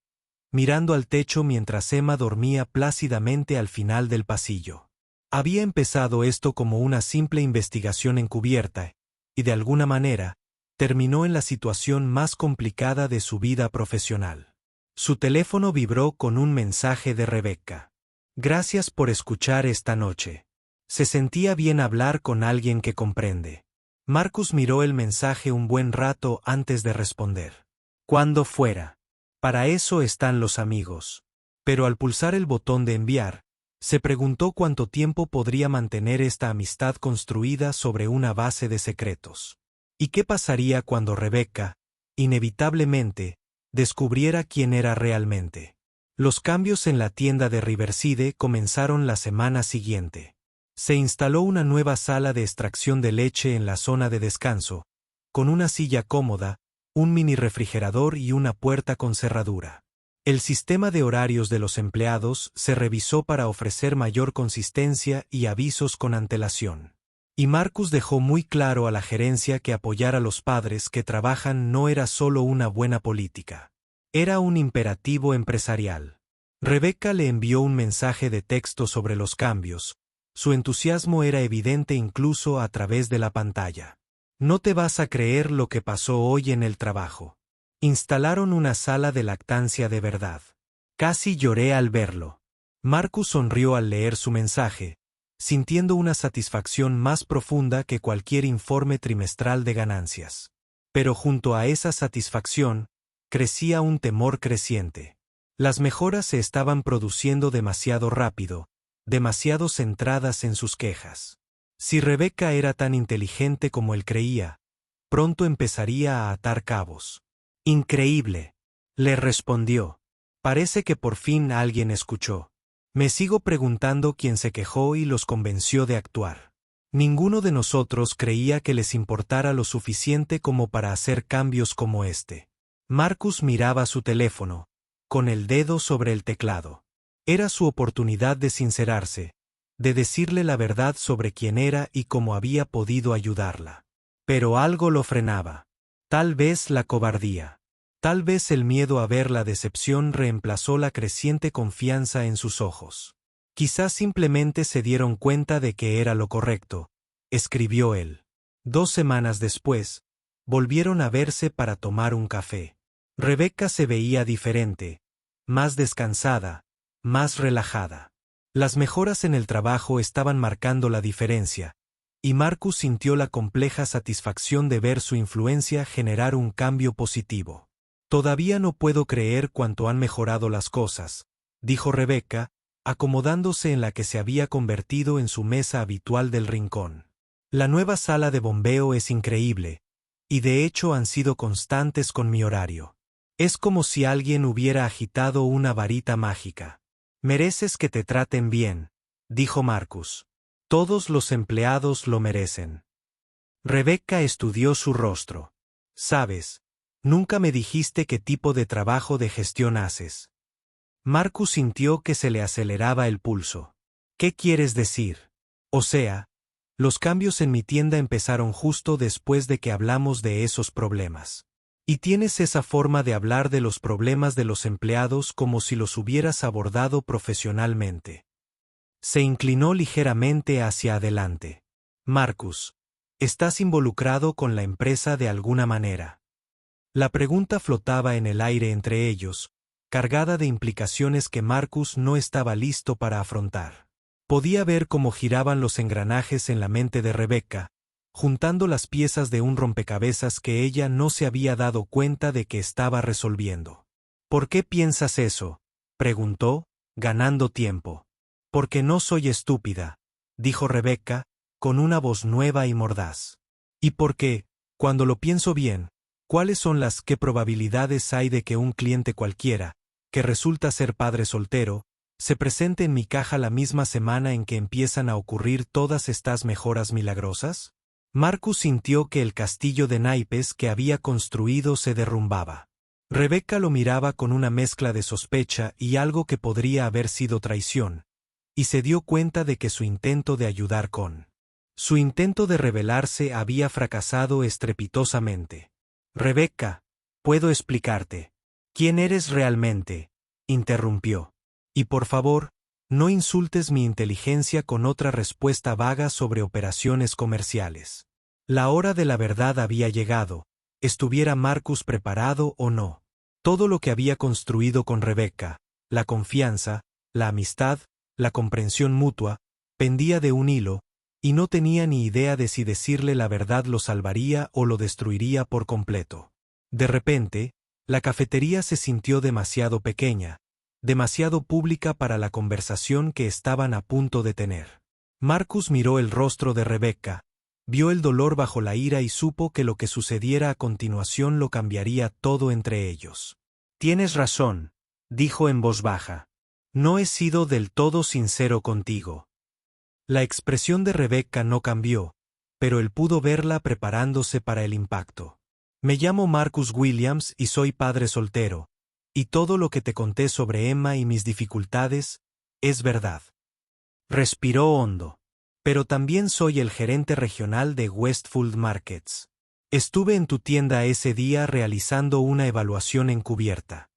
mirando al techo mientras Emma dormía plácidamente al final del pasillo. Había empezado esto como una simple investigación encubierta, y de alguna manera, terminó en la situación más complicada de su vida profesional. Su teléfono vibró con un mensaje de Rebecca. «Gracias por escuchar esta noche. Se sentía bien hablar con alguien que comprende». Marcus miró el mensaje un buen rato antes de responder. «Cuando fuera. Para eso están los amigos». Pero al pulsar el botón de enviar, se preguntó cuánto tiempo podría mantener esta amistad construida sobre una base de secretos. ¿Y qué pasaría cuando Rebecca, inevitablemente, descubriera quién era realmente? Los cambios en la tienda de Riverside comenzaron la semana siguiente. Se instaló una nueva sala de extracción de leche en la zona de descanso, con una silla cómoda, un mini refrigerador y una puerta con cerradura. El sistema de horarios de los empleados se revisó para ofrecer mayor consistencia y avisos con antelación. Y Marcus dejó muy claro a la gerencia que apoyar a los padres que trabajan no era solo una buena política. Era un imperativo empresarial. Rebecca le envió un mensaje de texto sobre los cambios. Su entusiasmo era evidente incluso a través de la pantalla. «No te vas a creer lo que pasó hoy en el trabajo. Instalaron una sala de lactancia de verdad. Casi lloré al verlo». Marcus sonrió al leer su mensaje, sintiendo una satisfacción más profunda que cualquier informe trimestral de ganancias. Pero junto a esa satisfacción, crecía un temor creciente. Las mejoras se estaban produciendo demasiado rápido, demasiado centradas en sus quejas. Si Rebecca era tan inteligente como él creía, pronto empezaría a atar cabos. «Increíble», le respondió. «Parece que por fin alguien escuchó. Me sigo preguntando quién se quejó y los convenció de actuar. Ninguno de nosotros creía que les importara lo suficiente como para hacer cambios como este». Marcus miraba su teléfono, con el dedo sobre el teclado. Era su oportunidad de sincerarse, de decirle la verdad sobre quién era y cómo había podido ayudarla. Pero algo lo frenaba. Tal vez la cobardía. Tal vez el miedo a ver la decepción reemplazó la creciente confianza en sus ojos. Quizás simplemente se dieron cuenta de que era lo correcto, escribió él. 2 semanas después, volvieron a verse para tomar un café. Rebecca se veía diferente, más descansada, más relajada. Las mejoras en el trabajo estaban marcando la diferencia, y Marcus sintió la compleja satisfacción de ver su influencia generar un cambio positivo. Todavía no puedo creer cuánto han mejorado las cosas, dijo Rebecca, acomodándose en la que se había convertido en su mesa habitual del rincón. La nueva sala de bombeo es increíble, y de hecho han sido constantes con mi horario. Es como si alguien hubiera agitado una varita mágica. Mereces que te traten bien, dijo Marcus. Todos los empleados lo merecen. Rebecca estudió su rostro. Sabes, nunca me dijiste qué tipo de trabajo de gestión haces. Marcus sintió que se le aceleraba el pulso. ¿Qué quieres decir? O sea, los cambios en mi tienda empezaron justo después de que hablamos de esos problemas. Y tienes esa forma de hablar de los problemas de los empleados como si los hubieras abordado profesionalmente. Se inclinó ligeramente hacia adelante. Marcus, ¿estás involucrado con la empresa de alguna manera? La pregunta flotaba en el aire entre ellos, cargada de implicaciones que Marcus no estaba listo para afrontar. Podía ver cómo giraban los engranajes en la mente de Rebecca, juntando las piezas de un rompecabezas que ella no se había dado cuenta de que estaba resolviendo. ¿Por qué piensas eso?, preguntó, ganando tiempo. Porque no soy estúpida, dijo Rebecca, con una voz nueva y mordaz. Y porque, cuando lo pienso bien, ¿cuáles son las qué probabilidades hay de que un cliente cualquiera, que resulta ser padre soltero, se presente en mi caja la misma semana en que empiezan a ocurrir todas estas mejoras milagrosas? Marcus sintió que el castillo de naipes que había construido se derrumbaba. Rebecca lo miraba con una mezcla de sospecha y algo que podría haber sido traición, y se dio cuenta de que su intento de ayudar su intento de rebelarse había fracasado estrepitosamente. Rebecca, ¿puedo explicarte? ¿Quién eres realmente?, interrumpió. Y por favor, no insultes mi inteligencia con otra respuesta vaga sobre operaciones comerciales. La hora de la verdad había llegado, estuviera Marcus preparado o no. Todo lo que había construido con Rebecca, la confianza, la amistad, la comprensión mutua, pendía de un hilo, y no tenía ni idea de si decirle la verdad lo salvaría o lo destruiría por completo. De repente, la cafetería se sintió demasiado pequeña, demasiado pública para la conversación que estaban a punto de tener. Marcus miró el rostro de Rebecca, vio el dolor bajo la ira y supo que lo que sucediera a continuación lo cambiaría todo entre ellos. Tienes razón, dijo en voz baja. No he sido del todo sincero contigo. La expresión de Rebecca no cambió, pero él pudo verla preparándose para el impacto. Me llamo Marcus Williams y soy padre soltero, y todo lo que te conté sobre Emma y mis dificultades, es verdad. Respiró hondo. Pero también soy el gerente regional de Westfield Markets. Estuve en tu tienda ese día realizando una evaluación encubierta.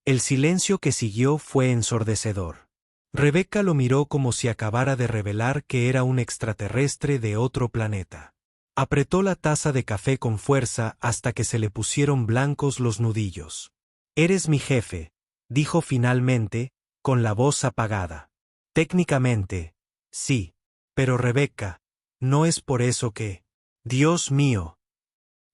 El silencio que siguió fue ensordecedor. Rebecca lo miró como si acabara de revelar que era un extraterrestre de otro planeta. Apretó la taza de café con fuerza hasta que se le pusieron blancos los nudillos. Eres mi jefe, dijo finalmente, con la voz apagada. Técnicamente, sí. Pero Rebecca, no es por eso que... Dios mío.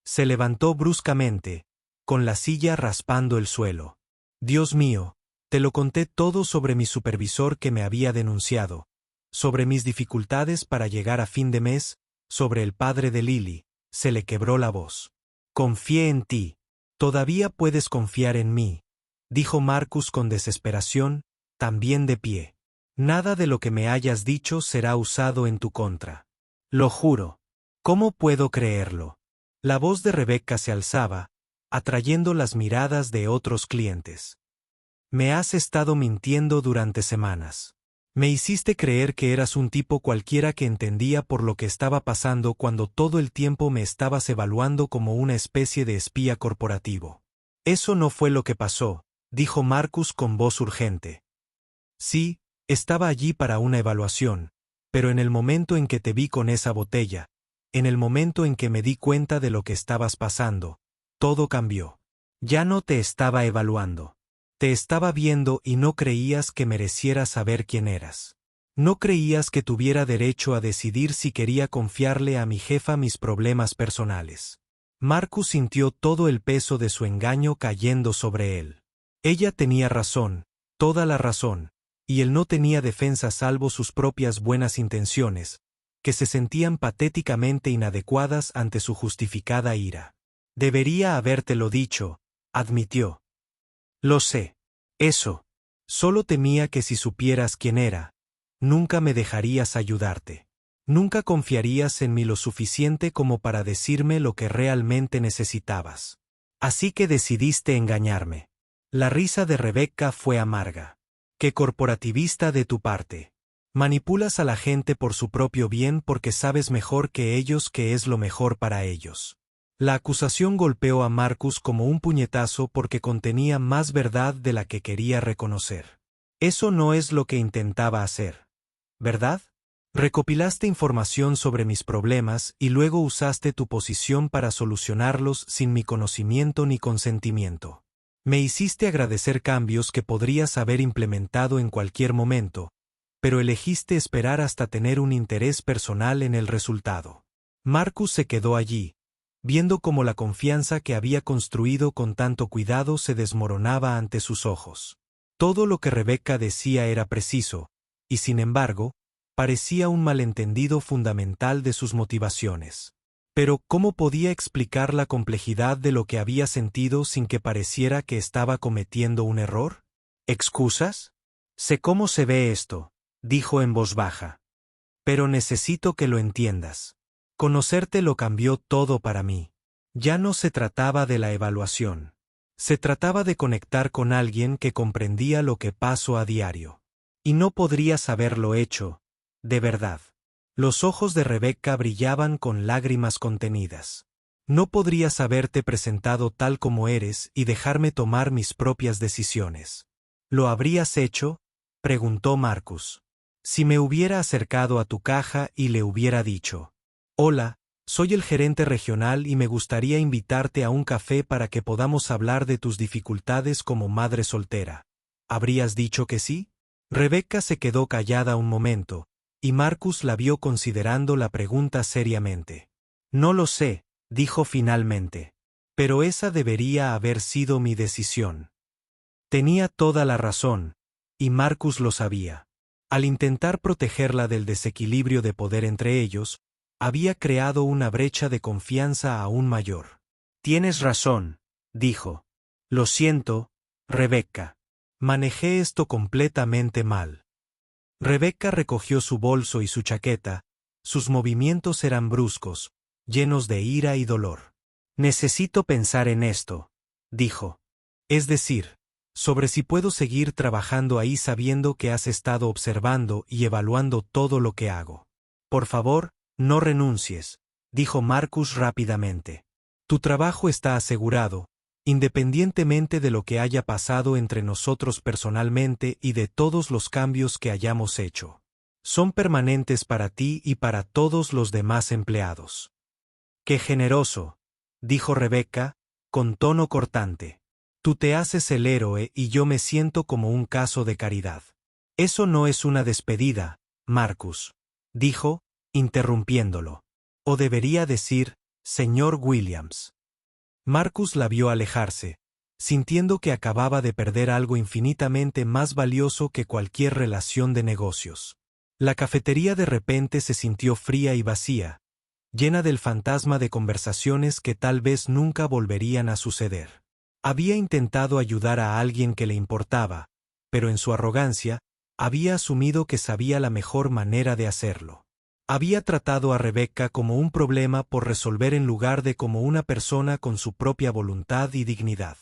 Se levantó bruscamente, con la silla raspando el suelo. Dios mío, te lo conté todo sobre mi supervisor que me había denunciado, sobre mis dificultades para llegar a fin de mes, sobre el padre de Lily. Se le quebró la voz. Confié en ti. Todavía puedes confiar en mí, dijo Marcus con desesperación, también de pie. Nada de lo que me hayas dicho será usado en tu contra. Lo juro. ¿Cómo puedo creerlo? La voz de Rebecca se alzaba, atrayendo las miradas de otros clientes. Me has estado mintiendo durante semanas. Me hiciste creer que eras un tipo cualquiera que entendía por lo que estaba pasando cuando todo el tiempo me estabas evaluando como una especie de espía corporativo. Eso no fue lo que pasó, dijo Marcus con voz urgente. Sí, estaba allí para una evaluación, pero en el momento en que te vi con esa botella, en el momento en que me di cuenta de lo que estabas pasando, todo cambió. Ya no te estaba evaluando. Te estaba viendo y no creías que mereciera saber quién eras. No creías que tuviera derecho a decidir si quería confiarle a mi jefa mis problemas personales. Marcus sintió todo el peso de su engaño cayendo sobre él. Ella tenía razón, toda la razón, y él no tenía defensa salvo sus propias buenas intenciones, que se sentían patéticamente inadecuadas ante su justificada ira. Debería habértelo dicho, admitió. Lo sé. Eso. Solo temía que si supieras quién era, nunca me dejarías ayudarte. Nunca confiarías en mí lo suficiente como para decirme lo que realmente necesitabas. Así que decidiste engañarme. La risa de Rebecca fue amarga. Qué corporativista de tu parte. Manipulas a la gente por su propio bien porque sabes mejor que ellos qué es lo mejor para ellos. La acusación golpeó a Marcus como un puñetazo porque contenía más verdad de la que quería reconocer. Eso no es lo que intentaba hacer, ¿verdad? Recopilaste información sobre mis problemas y luego usaste tu posición para solucionarlos sin mi conocimiento ni consentimiento. Me hiciste agradecer cambios que podrías haber implementado en cualquier momento, pero elegiste esperar hasta tener un interés personal en el resultado. Marcus se quedó allí, viendo cómo la confianza que había construido con tanto cuidado se desmoronaba ante sus ojos. Todo lo que Rebecca decía era preciso, y sin embargo, parecía un malentendido fundamental de sus motivaciones. Pero, ¿cómo podía explicar la complejidad de lo que había sentido sin que pareciera que estaba cometiendo un error? ¿Excusas? Sé cómo se ve esto, dijo en voz baja. Pero necesito que lo entiendas. Conocerte lo cambió todo para mí. Ya no se trataba de la evaluación. Se trataba de conectar con alguien que comprendía lo que paso a diario. Y no podrías haberlo hecho, de verdad. Los ojos de Rebecca brillaban con lágrimas contenidas. No podrías haberte presentado tal como eres y dejarme tomar mis propias decisiones. ¿Lo habrías hecho?, preguntó Marcus. Si me hubiera acercado a tu caja y le hubiera dicho: hola, soy el gerente regional y me gustaría invitarte a un café para que podamos hablar de tus dificultades como madre soltera, ¿habrías dicho que sí? Rebecca se quedó callada un momento, y Marcus la vio considerando la pregunta seriamente. No lo sé, dijo finalmente. Pero esa debería haber sido mi decisión. Tenía toda la razón, y Marcus lo sabía. Al intentar protegerla del desequilibrio de poder entre ellos, había creado una brecha de confianza aún mayor. Tienes razón, dijo. Lo siento, Rebecca. Manejé esto completamente mal. Rebecca recogió su bolso y su chaqueta. Sus movimientos eran bruscos, llenos de ira y dolor. Necesito pensar en esto, dijo. Es decir, sobre si puedo seguir trabajando ahí sabiendo que has estado observando y evaluando todo lo que hago. Por favor, no renuncies, dijo Marcus rápidamente. Tu trabajo está asegurado, independientemente de lo que haya pasado entre nosotros personalmente y de todos los cambios que hayamos hecho. Son permanentes para ti y para todos los demás empleados. ¡Qué generoso!, dijo Rebecca, con tono cortante. Tú te haces el héroe y yo me siento como un caso de caridad. Eso no es una despedida, Marcus, dijo, interrumpiéndolo. O debería decir, señor Williams. Marcus la vio alejarse, sintiendo que acababa de perder algo infinitamente más valioso que cualquier relación de negocios. La cafetería de repente se sintió fría y vacía, llena del fantasma de conversaciones que tal vez nunca volverían a suceder. Había intentado ayudar a alguien que le importaba, pero en su arrogancia, había asumido que sabía la mejor manera de hacerlo. Había tratado a Rebecca como un problema por resolver en lugar de como una persona con su propia voluntad y dignidad.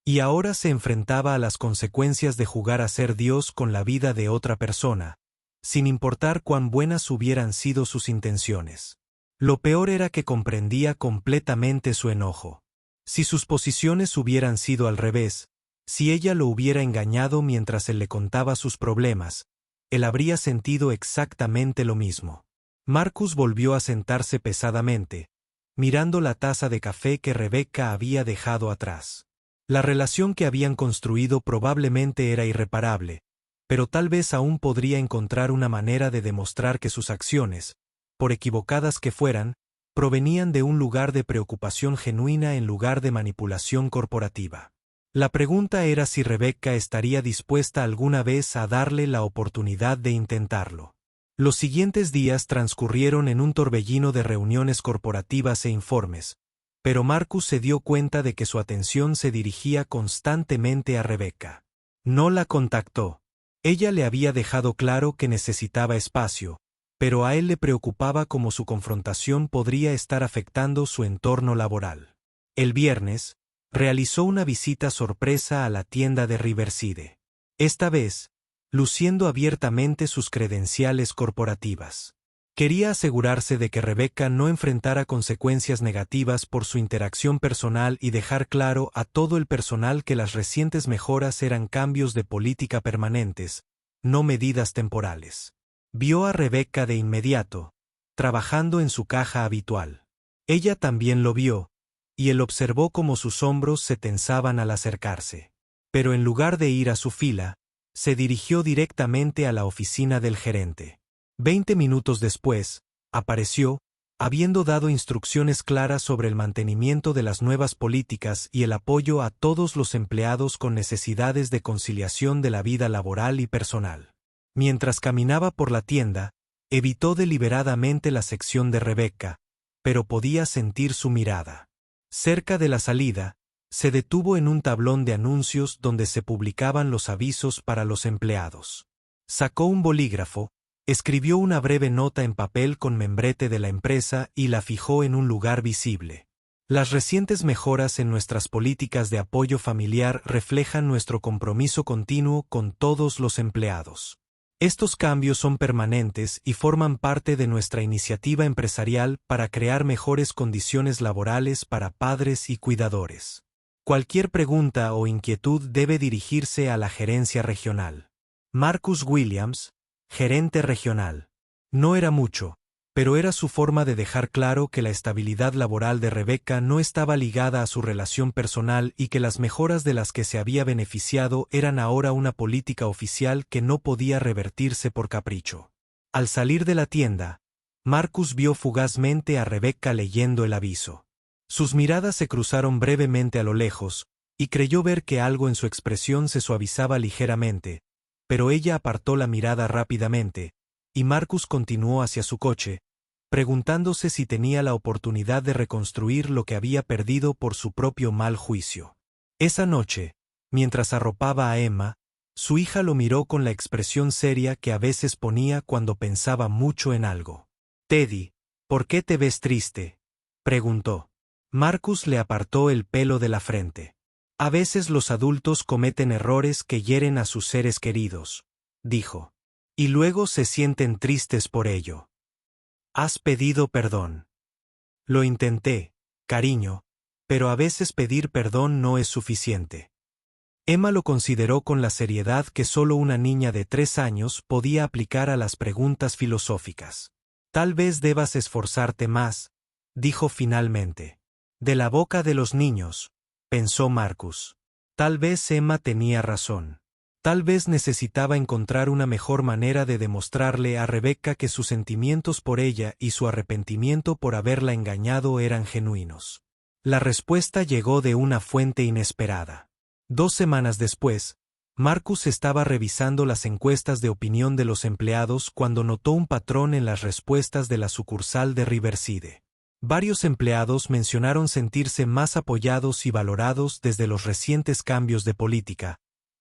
Y ahora se enfrentaba a las consecuencias de jugar a ser Dios con la vida de otra persona, sin importar cuán buenas hubieran sido sus intenciones. Lo peor era que comprendía completamente su enojo. Si sus posiciones hubieran sido al revés, si ella lo hubiera engañado mientras él le contaba sus problemas, él habría sentido exactamente lo mismo. Marcus volvió a sentarse pesadamente, mirando la taza de café que Rebecca había dejado atrás. La relación que habían construido probablemente era irreparable, pero tal vez aún podría encontrar una manera de demostrar que sus acciones, por equivocadas que fueran, provenían de un lugar de preocupación genuina en lugar de manipulación corporativa. La pregunta era si Rebecca estaría dispuesta alguna vez a darle la oportunidad de intentarlo. Los siguientes días transcurrieron en un torbellino de reuniones corporativas e informes, pero Marcus se dio cuenta de que su atención se dirigía constantemente a Rebecca. No la contactó. Ella le había dejado claro que necesitaba espacio, pero a él le preocupaba cómo su confrontación podría estar afectando su entorno laboral. El viernes, realizó una visita sorpresa a la tienda de Riverside. Esta vez, luciendo abiertamente sus credenciales corporativas. Quería asegurarse de que Rebecca no enfrentara consecuencias negativas por su interacción personal y dejar claro a todo el personal que las recientes mejoras eran cambios de política permanentes, no medidas temporales. Vio a Rebecca de inmediato, trabajando en su caja habitual. Ella también lo vio, y él observó cómo sus hombros se tensaban al acercarse. Pero en lugar de ir a su fila, se dirigió directamente a la oficina del gerente. 20 minutos después, apareció, habiendo dado instrucciones claras sobre el mantenimiento de las nuevas políticas y el apoyo a todos los empleados con necesidades de conciliación de la vida laboral y personal. Mientras caminaba por la tienda, evitó deliberadamente la sección de Rebecca, pero podía sentir su mirada. Cerca de la salida, se detuvo en un tablón de anuncios donde se publicaban los avisos para los empleados. Sacó un bolígrafo, escribió una breve nota en papel con membrete de la empresa y la fijó en un lugar visible. Las recientes mejoras en nuestras políticas de apoyo familiar reflejan nuestro compromiso continuo con todos los empleados. Estos cambios son permanentes y forman parte de nuestra iniciativa empresarial para crear mejores condiciones laborales para padres y cuidadores. Cualquier pregunta o inquietud debe dirigirse a la gerencia regional. Marcus Williams, gerente regional. No era mucho, pero era su forma de dejar claro que la estabilidad laboral de Rebecca no estaba ligada a su relación personal y que las mejoras de las que se había beneficiado eran ahora una política oficial que no podía revertirse por capricho. Al salir de la tienda, Marcus vio fugazmente a Rebecca leyendo el aviso. Sus miradas se cruzaron brevemente a lo lejos, y creyó ver que algo en su expresión se suavizaba ligeramente, pero ella apartó la mirada rápidamente, y Marcus continuó hacia su coche, preguntándose si tenía la oportunidad de reconstruir lo que había perdido por su propio mal juicio. Esa noche, mientras arropaba a Emma, su hija lo miró con la expresión seria que a veces ponía cuando pensaba mucho en algo. «Teddy, ¿por qué te ves triste?», preguntó. Marcus le apartó el pelo de la frente. «A veces los adultos cometen errores que hieren a sus seres queridos», dijo. «Y luego se sienten tristes por ello. ¿Has pedido perdón?». «Lo intenté, cariño, pero a veces pedir perdón no es suficiente». Emma lo consideró con la seriedad que solo una niña de 3 años podía aplicar a las preguntas filosóficas. «Tal vez debas esforzarte más», dijo finalmente. «De la boca de los niños», pensó Marcus. Tal vez Emma tenía razón. Tal vez necesitaba encontrar una mejor manera de demostrarle a Rebecca que sus sentimientos por ella y su arrepentimiento por haberla engañado eran genuinos. La respuesta llegó de una fuente inesperada. 2 semanas después, Marcus estaba revisando las encuestas de opinión de los empleados cuando notó un patrón en las respuestas de la sucursal de Riverside. Varios empleados mencionaron sentirse más apoyados y valorados desde los recientes cambios de política,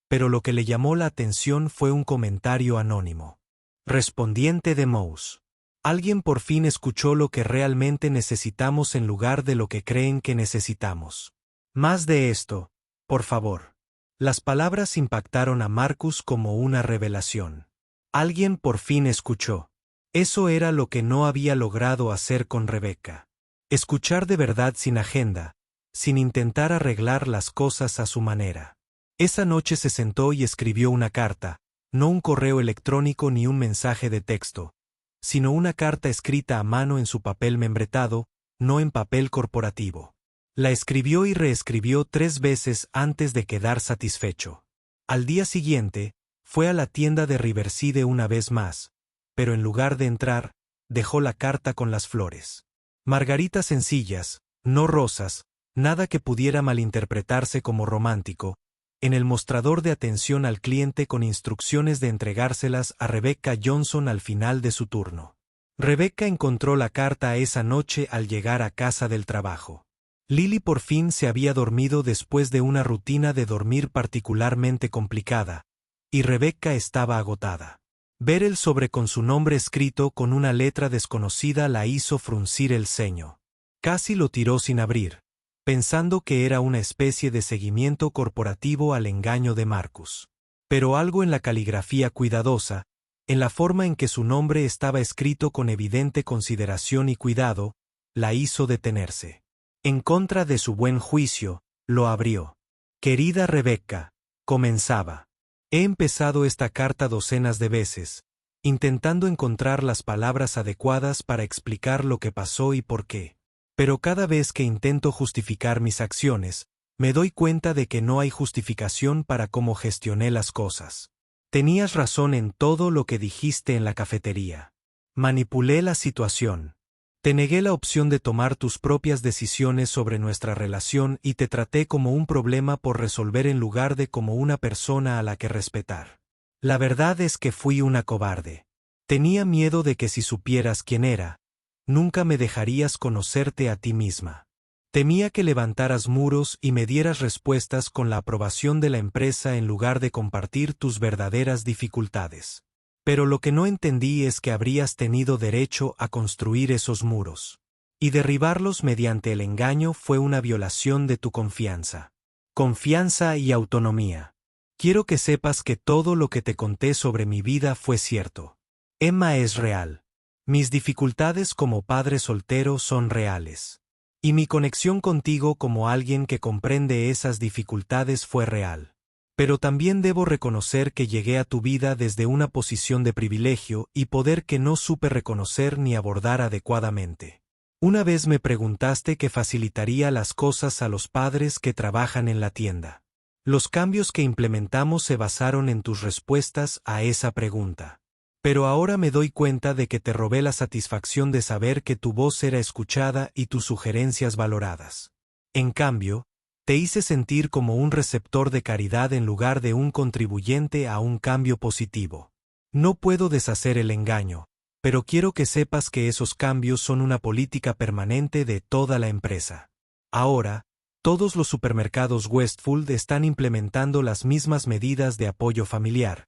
pero lo que le llamó la atención fue un comentario anónimo. Respondiente de Mouse. Alguien por fin escuchó lo que realmente necesitamos en lugar de lo que creen que necesitamos. Más de esto, por favor. Las palabras impactaron a Marcus como una revelación. Alguien por fin escuchó. Eso era lo que no había logrado hacer con Rebecca. Escuchar de verdad sin agenda, sin intentar arreglar las cosas a su manera. Esa noche se sentó y escribió una carta, no un correo electrónico ni un mensaje de texto, sino una carta escrita a mano en su papel membretado, no en papel corporativo. La escribió y reescribió 3 veces antes de quedar satisfecho. Al día siguiente, fue a la tienda de Riverside una vez más, pero en lugar de entrar, dejó la carta con las flores. Margaritas sencillas, no rosas, nada que pudiera malinterpretarse como romántico, en el mostrador de atención al cliente con instrucciones de entregárselas a Rebecca Johnson al final de su turno. Rebecca encontró la carta esa noche al llegar a casa del trabajo. Lily por fin se había dormido después de una rutina de dormir particularmente complicada, y Rebecca estaba agotada. Ver el sobre con su nombre escrito con una letra desconocida la hizo fruncir el ceño. Casi lo tiró sin abrir, pensando que era una especie de seguimiento corporativo al engaño de Marcus. Pero algo en la caligrafía cuidadosa, en la forma en que su nombre estaba escrito con evidente consideración y cuidado, la hizo detenerse. En contra de su buen juicio, lo abrió. Querida Rebecca, comenzaba. He empezado esta carta docenas de veces, intentando encontrar las palabras adecuadas para explicar lo que pasó y por qué. Pero cada vez que intento justificar mis acciones, me doy cuenta de que no hay justificación para cómo gestioné las cosas. Tenías razón en todo lo que dijiste en la cafetería. Manipulé la situación. Te negué la opción de tomar tus propias decisiones sobre nuestra relación y te traté como un problema por resolver en lugar de como una persona a la que respetar. La verdad es que fui una cobarde. Tenía miedo de que si supieras quién era, nunca me dejarías conocerte a ti misma. Temía que levantaras muros y me dieras respuestas con la aprobación de la empresa en lugar de compartir tus verdaderas dificultades. Pero lo que no entendí es que habrías tenido derecho a construir esos muros. Y derribarlos mediante el engaño fue una violación de tu confianza. Confianza y autonomía. Quiero que sepas que todo lo que te conté sobre mi vida fue cierto. Emma es real. Mis dificultades como padre soltero son reales. Y mi conexión contigo como alguien que comprende esas dificultades fue real. Pero también debo reconocer que llegué a tu vida desde una posición de privilegio y poder que no supe reconocer ni abordar adecuadamente. Una vez me preguntaste que facilitaría las cosas a los padres que trabajan en la tienda. Los cambios que implementamos se basaron en tus respuestas a esa pregunta. Pero ahora me doy cuenta de que te robé la satisfacción de saber que tu voz era escuchada y tus sugerencias valoradas. En cambio, te hice sentir como un receptor de caridad en lugar de un contribuyente a un cambio positivo. No puedo deshacer el engaño, pero quiero que sepas que esos cambios son una política permanente de toda la empresa. Ahora, todos los supermercados Westfield están implementando las mismas medidas de apoyo familiar,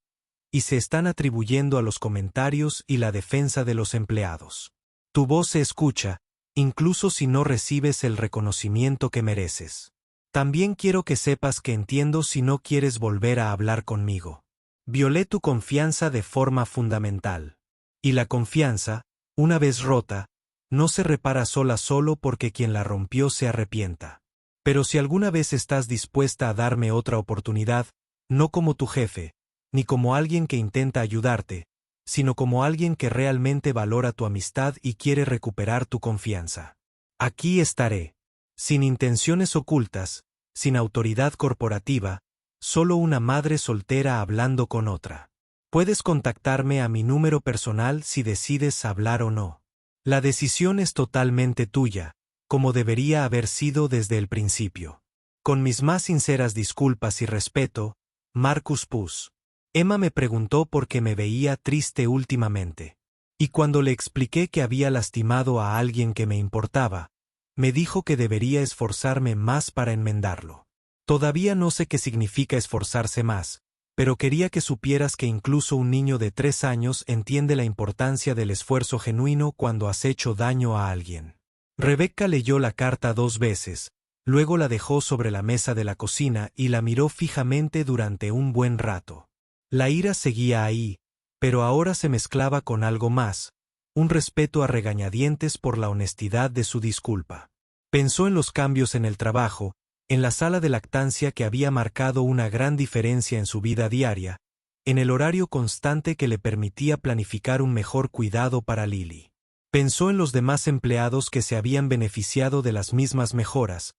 y se están atribuyendo a los comentarios y la defensa de los empleados. Tu voz se escucha, incluso si no recibes el reconocimiento que mereces. También quiero que sepas que entiendo si no quieres volver a hablar conmigo. Violé tu confianza de forma fundamental. Y la confianza, una vez rota, no se repara solo porque quien la rompió se arrepienta. Pero si alguna vez estás dispuesta a darme otra oportunidad, no como tu jefe, ni como alguien que intenta ayudarte, sino como alguien que realmente valora tu amistad y quiere recuperar tu confianza. Aquí estaré. Sin intenciones ocultas, sin autoridad corporativa, solo una madre soltera hablando con otra. Puedes contactarme a mi número personal si decides hablar o no. La decisión es totalmente tuya, como debería haber sido desde el principio. Con mis más sinceras disculpas y respeto, Marcus Puss. Emma me preguntó por qué me veía triste últimamente. Y cuando le expliqué que había lastimado a alguien que me importaba, me dijo que debería esforzarme más para enmendarlo. Todavía no sé qué significa esforzarse más, pero quería que supieras que incluso un niño de 3 años entiende la importancia del esfuerzo genuino cuando has hecho daño a alguien. Rebecca leyó la carta 2 veces, luego la dejó sobre la mesa de la cocina y la miró fijamente durante un buen rato. La ira seguía ahí, pero ahora se mezclaba con algo más, un respeto a regañadientes por la honestidad de su disculpa. Pensó en los cambios en el trabajo, en la sala de lactancia que había marcado una gran diferencia en su vida diaria, en el horario constante que le permitía planificar un mejor cuidado para Lily. Pensó en los demás empleados que se habían beneficiado de las mismas mejoras,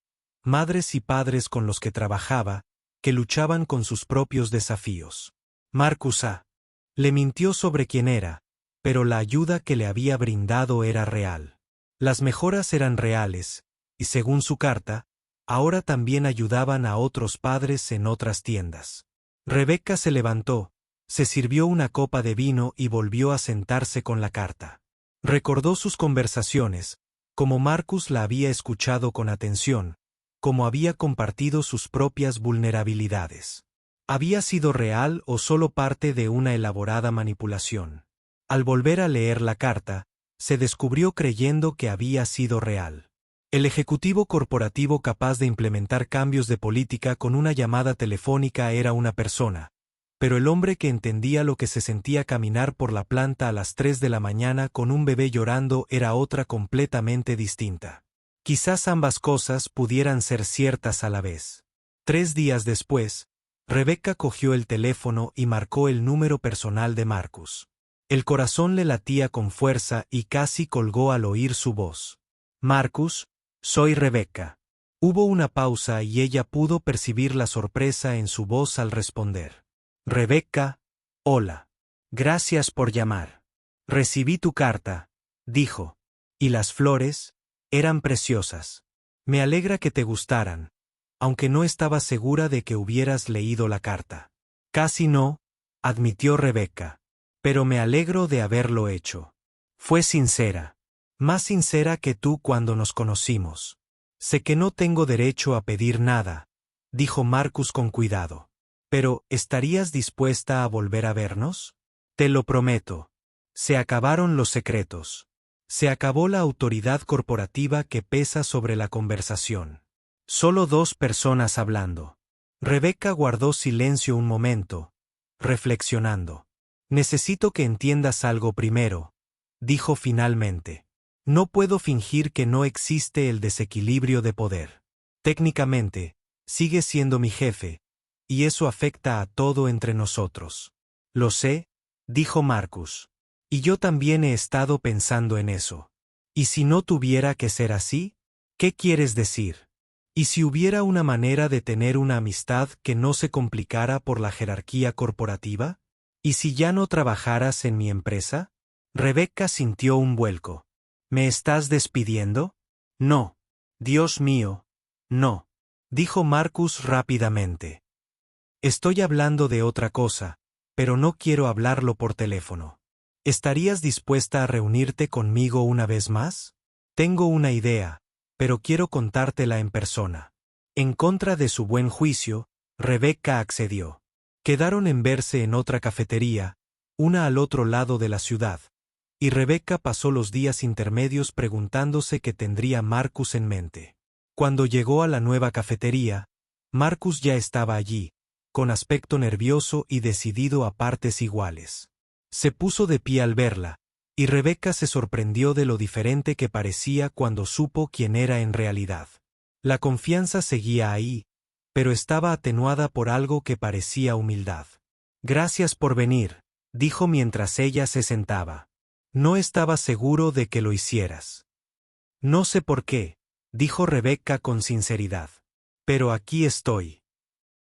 madres y padres con los que trabajaba, que luchaban con sus propios desafíos. Marcus le mintió sobre quién era, pero la ayuda que le había brindado era real. Las mejoras eran reales, y según su carta, ahora también ayudaban a otros padres en otras tiendas. Rebecca se levantó, se sirvió una copa de vino y volvió a sentarse con la carta. Recordó sus conversaciones, como Marcus la había escuchado con atención, como había compartido sus propias vulnerabilidades. ¿Había sido real o solo parte de una elaborada manipulación? Al volver a leer la carta, se descubrió creyendo que había sido real. El ejecutivo corporativo capaz de implementar cambios de política con una llamada telefónica era una persona, pero el hombre que entendía lo que se sentía caminar por la planta a las 3 de la mañana con un bebé llorando era otra completamente distinta. Quizás ambas cosas pudieran ser ciertas a la vez. 3 días después, Rebecca cogió el teléfono y marcó el número personal de Marcus. El corazón le latía con fuerza y casi colgó al oír su voz. Marcus, soy Rebecca. Hubo una pausa y ella pudo percibir la sorpresa en su voz al responder. Rebecca, hola. Gracias por llamar. Recibí tu carta, dijo. Y las flores, eran preciosas. Me alegra que te gustaran, aunque no estaba segura de que hubieras leído la carta. Casi no, admitió Rebecca. Pero me alegro de haberlo hecho. Fue sincera. Más sincera que tú cuando nos conocimos. Sé que no tengo derecho a pedir nada, dijo Marcus con cuidado. Pero, ¿estarías dispuesta a volver a vernos? Te lo prometo. Se acabaron los secretos. Se acabó la autoridad corporativa que pesa sobre la conversación. Solo 2 personas hablando. Rebecca guardó silencio un momento, reflexionando. Necesito que entiendas algo primero, dijo finalmente. No puedo fingir que no existe el desequilibrio de poder. Técnicamente, sigues siendo mi jefe, y eso afecta a todo entre nosotros. Lo sé, dijo Marcus. Y yo también he estado pensando en eso. ¿Y si no tuviera que ser así? ¿Qué quieres decir? ¿Y si hubiera una manera de tener una amistad que no se complicara por la jerarquía corporativa? ¿Y si ya no trabajaras en mi empresa? Rebecca sintió un vuelco. ¿Me estás despidiendo? No. Dios mío, no, dijo Marcus rápidamente. Estoy hablando de otra cosa, pero no quiero hablarlo por teléfono. ¿Estarías dispuesta a reunirte conmigo una vez más? Tengo una idea, pero quiero contártela en persona. En contra de su buen juicio, Rebecca accedió. Quedaron en verse en otra cafetería, una al otro lado de la ciudad, y Rebecca pasó los días intermedios preguntándose qué tendría Marcus en mente. Cuando llegó a la nueva cafetería, Marcus ya estaba allí, con aspecto nervioso y decidido a partes iguales. Se puso de pie al verla, y Rebecca se sorprendió de lo diferente que parecía cuando supo quién era en realidad. La confianza seguía ahí, pero estaba atenuada por algo que parecía humildad. Gracias por venir, dijo mientras ella se sentaba. No estaba seguro de que lo hicieras. No sé por qué, dijo Rebecca con sinceridad. Pero aquí estoy.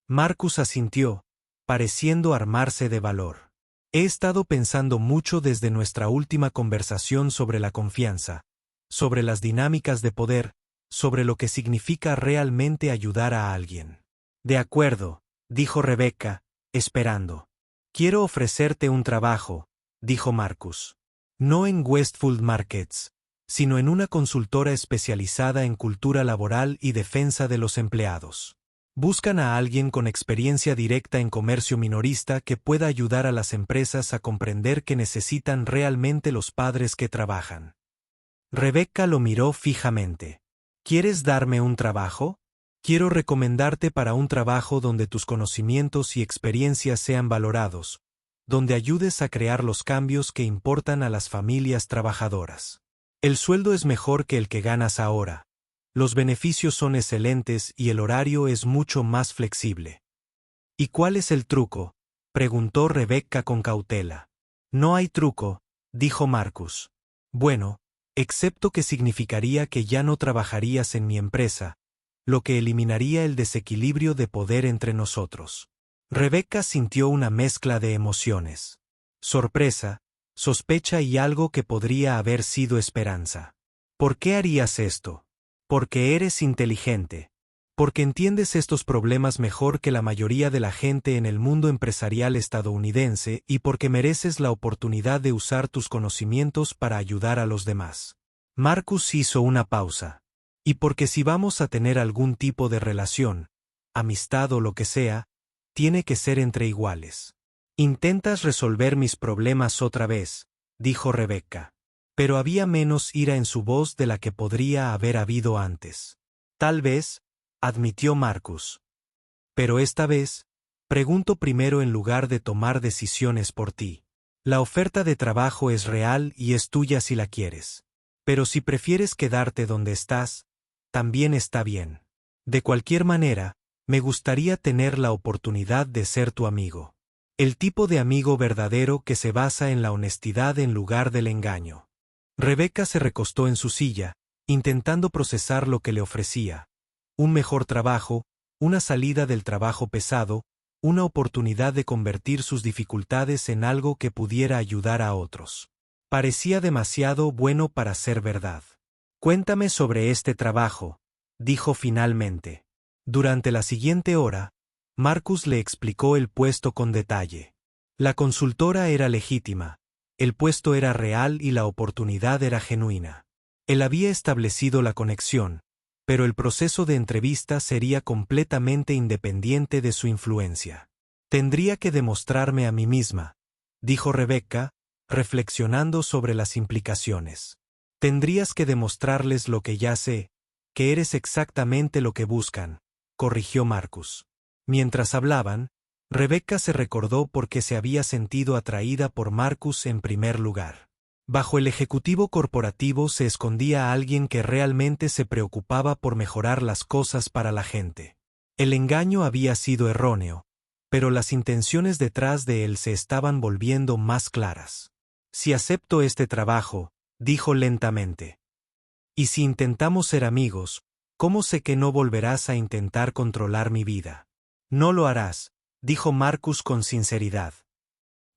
Marcus asintió, pareciendo armarse de valor. He estado pensando mucho desde nuestra última conversación sobre la confianza, sobre las dinámicas de poder, sobre lo que significa realmente ayudar a alguien. De acuerdo, dijo Rebecca, esperando. Quiero ofrecerte un trabajo, dijo Marcus. No en Westfield Markets, sino en una consultora especializada en cultura laboral y defensa de los empleados. Buscan a alguien con experiencia directa en comercio minorista que pueda ayudar a las empresas a comprender que necesitan realmente los padres que trabajan. Rebecca lo miró fijamente. ¿Quieres darme un trabajo? Quiero recomendarte para un trabajo donde tus conocimientos y experiencias sean valorados, donde ayudes a crear los cambios que importan a las familias trabajadoras. El sueldo es mejor que el que ganas ahora. Los beneficios son excelentes y el horario es mucho más flexible. ¿Y cuál es el truco?, preguntó Rebecca con cautela. No hay truco, dijo Marcus. Bueno, excepto que significaría que ya no trabajarías en mi empresa, lo que eliminaría el desequilibrio de poder entre nosotros. Rebecca sintió una mezcla de emociones. Sorpresa, sospecha y algo que podría haber sido esperanza. ¿Por qué harías esto? Porque eres inteligente. Porque entiendes estos problemas mejor que la mayoría de la gente en el mundo empresarial estadounidense y porque mereces la oportunidad de usar tus conocimientos para ayudar a los demás. Marcus hizo una pausa. Y porque si vamos a tener algún tipo de relación, amistad o lo que sea, tiene que ser entre iguales. Intentas resolver mis problemas otra vez, dijo Rebecca. Pero había menos ira en su voz de la que podría haber habido antes. Tal vez, admitió Marcus. Pero esta vez, pregunto primero en lugar de tomar decisiones por ti. La oferta de trabajo es real y es tuya si la quieres. Pero si prefieres quedarte donde estás, también está bien. De cualquier manera, me gustaría tener la oportunidad de ser tu amigo. El tipo de amigo verdadero que se basa en la honestidad en lugar del engaño. Rebecca se recostó en su silla, intentando procesar lo que le ofrecía. Un mejor trabajo, una salida del trabajo pesado, una oportunidad de convertir sus dificultades en algo que pudiera ayudar a otros. Parecía demasiado bueno para ser verdad. Cuéntame sobre este trabajo, dijo finalmente. Durante la siguiente hora, Marcus le explicó el puesto con detalle. La consultora era legítima, el puesto era real y la oportunidad era genuina. Él había establecido la conexión, pero el proceso de entrevista sería completamente independiente de su influencia. Tendría que demostrarme a mí misma, dijo Rebecca, reflexionando sobre las implicaciones. Tendrías que demostrarles lo que ya sé, que eres exactamente lo que buscan, corrigió Marcus. Mientras hablaban, Rebecca se recordó por qué se había sentido atraída por Marcus en primer lugar. Bajo el ejecutivo corporativo se escondía alguien que realmente se preocupaba por mejorar las cosas para la gente. El engaño había sido erróneo, pero las intenciones detrás de él se estaban volviendo más claras. Si acepto este trabajo, dijo lentamente. Y si intentamos ser amigos, ¿cómo sé que no volverás a intentar controlar mi vida? No lo harás, dijo Marcus con sinceridad.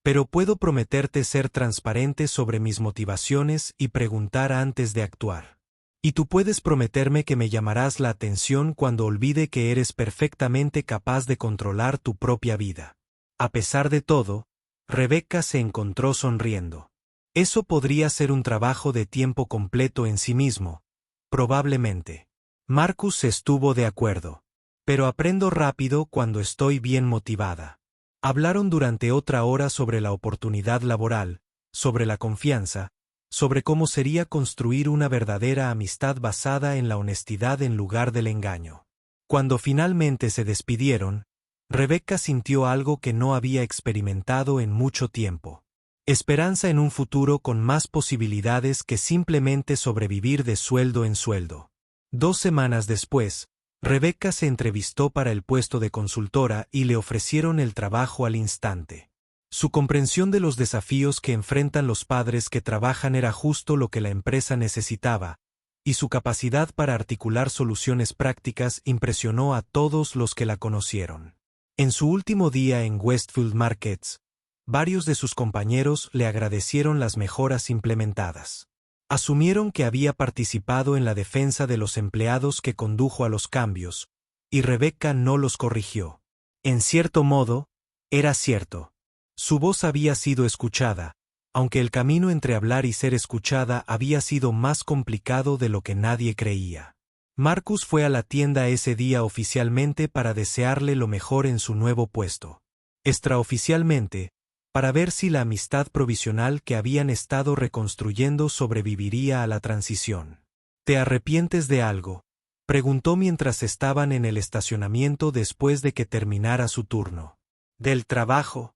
Pero puedo prometerte ser transparente sobre mis motivaciones y preguntar antes de actuar. Y tú puedes prometerme que me llamarás la atención cuando olvide que eres perfectamente capaz de controlar tu propia vida. A pesar de todo, Rebecca se encontró sonriendo. Eso podría ser un trabajo de tiempo completo en sí mismo, probablemente. Marcus estuvo de acuerdo. Pero aprendo rápido cuando estoy bien motivada. Hablaron durante otra hora sobre la oportunidad laboral, sobre la confianza, sobre cómo sería construir una verdadera amistad basada en la honestidad en lugar del engaño. Cuando finalmente se despidieron, Rebecca sintió algo que no había experimentado en mucho tiempo. Esperanza en un futuro con más posibilidades que simplemente sobrevivir de sueldo en sueldo. 2 semanas después, Rebecca se entrevistó para el puesto de consultora y le ofrecieron el trabajo al instante. Su comprensión de los desafíos que enfrentan los padres que trabajan era justo lo que la empresa necesitaba, y su capacidad para articular soluciones prácticas impresionó a todos los que la conocieron. En su último día en Westfield Markets, varios de sus compañeros le agradecieron las mejoras implementadas. Asumieron que había participado en la defensa de los empleados que condujo a los cambios, y Rebecca no los corrigió. En cierto modo, era cierto. Su voz había sido escuchada, aunque el camino entre hablar y ser escuchada había sido más complicado de lo que nadie creía. Marcus fue a la tienda ese día oficialmente para desearle lo mejor en su nuevo puesto. Extraoficialmente, para ver si la amistad provisional que habían estado reconstruyendo sobreviviría a la transición. ¿Te arrepientes de algo?, preguntó mientras estaban en el estacionamiento después de que terminara su turno. ¿Del trabajo?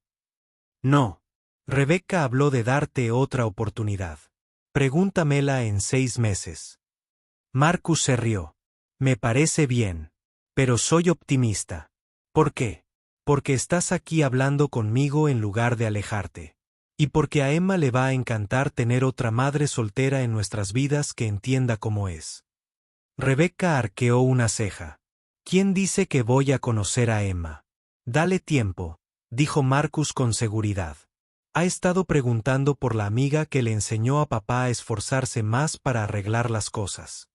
No. Rebecca habló de darte otra oportunidad. Pregúntamela en 6 meses. Marcus se rió. Me parece bien. Pero soy optimista. ¿Por qué? Porque estás aquí hablando conmigo en lugar de alejarte. Y porque a Emma le va a encantar tener otra madre soltera en nuestras vidas que entienda cómo es. Rebecca arqueó una ceja. ¿Quién dice que voy a conocer a Emma? Dale tiempo, dijo Marcus con seguridad. Ha estado preguntando por la amiga que le enseñó a papá a esforzarse más para arreglar las cosas.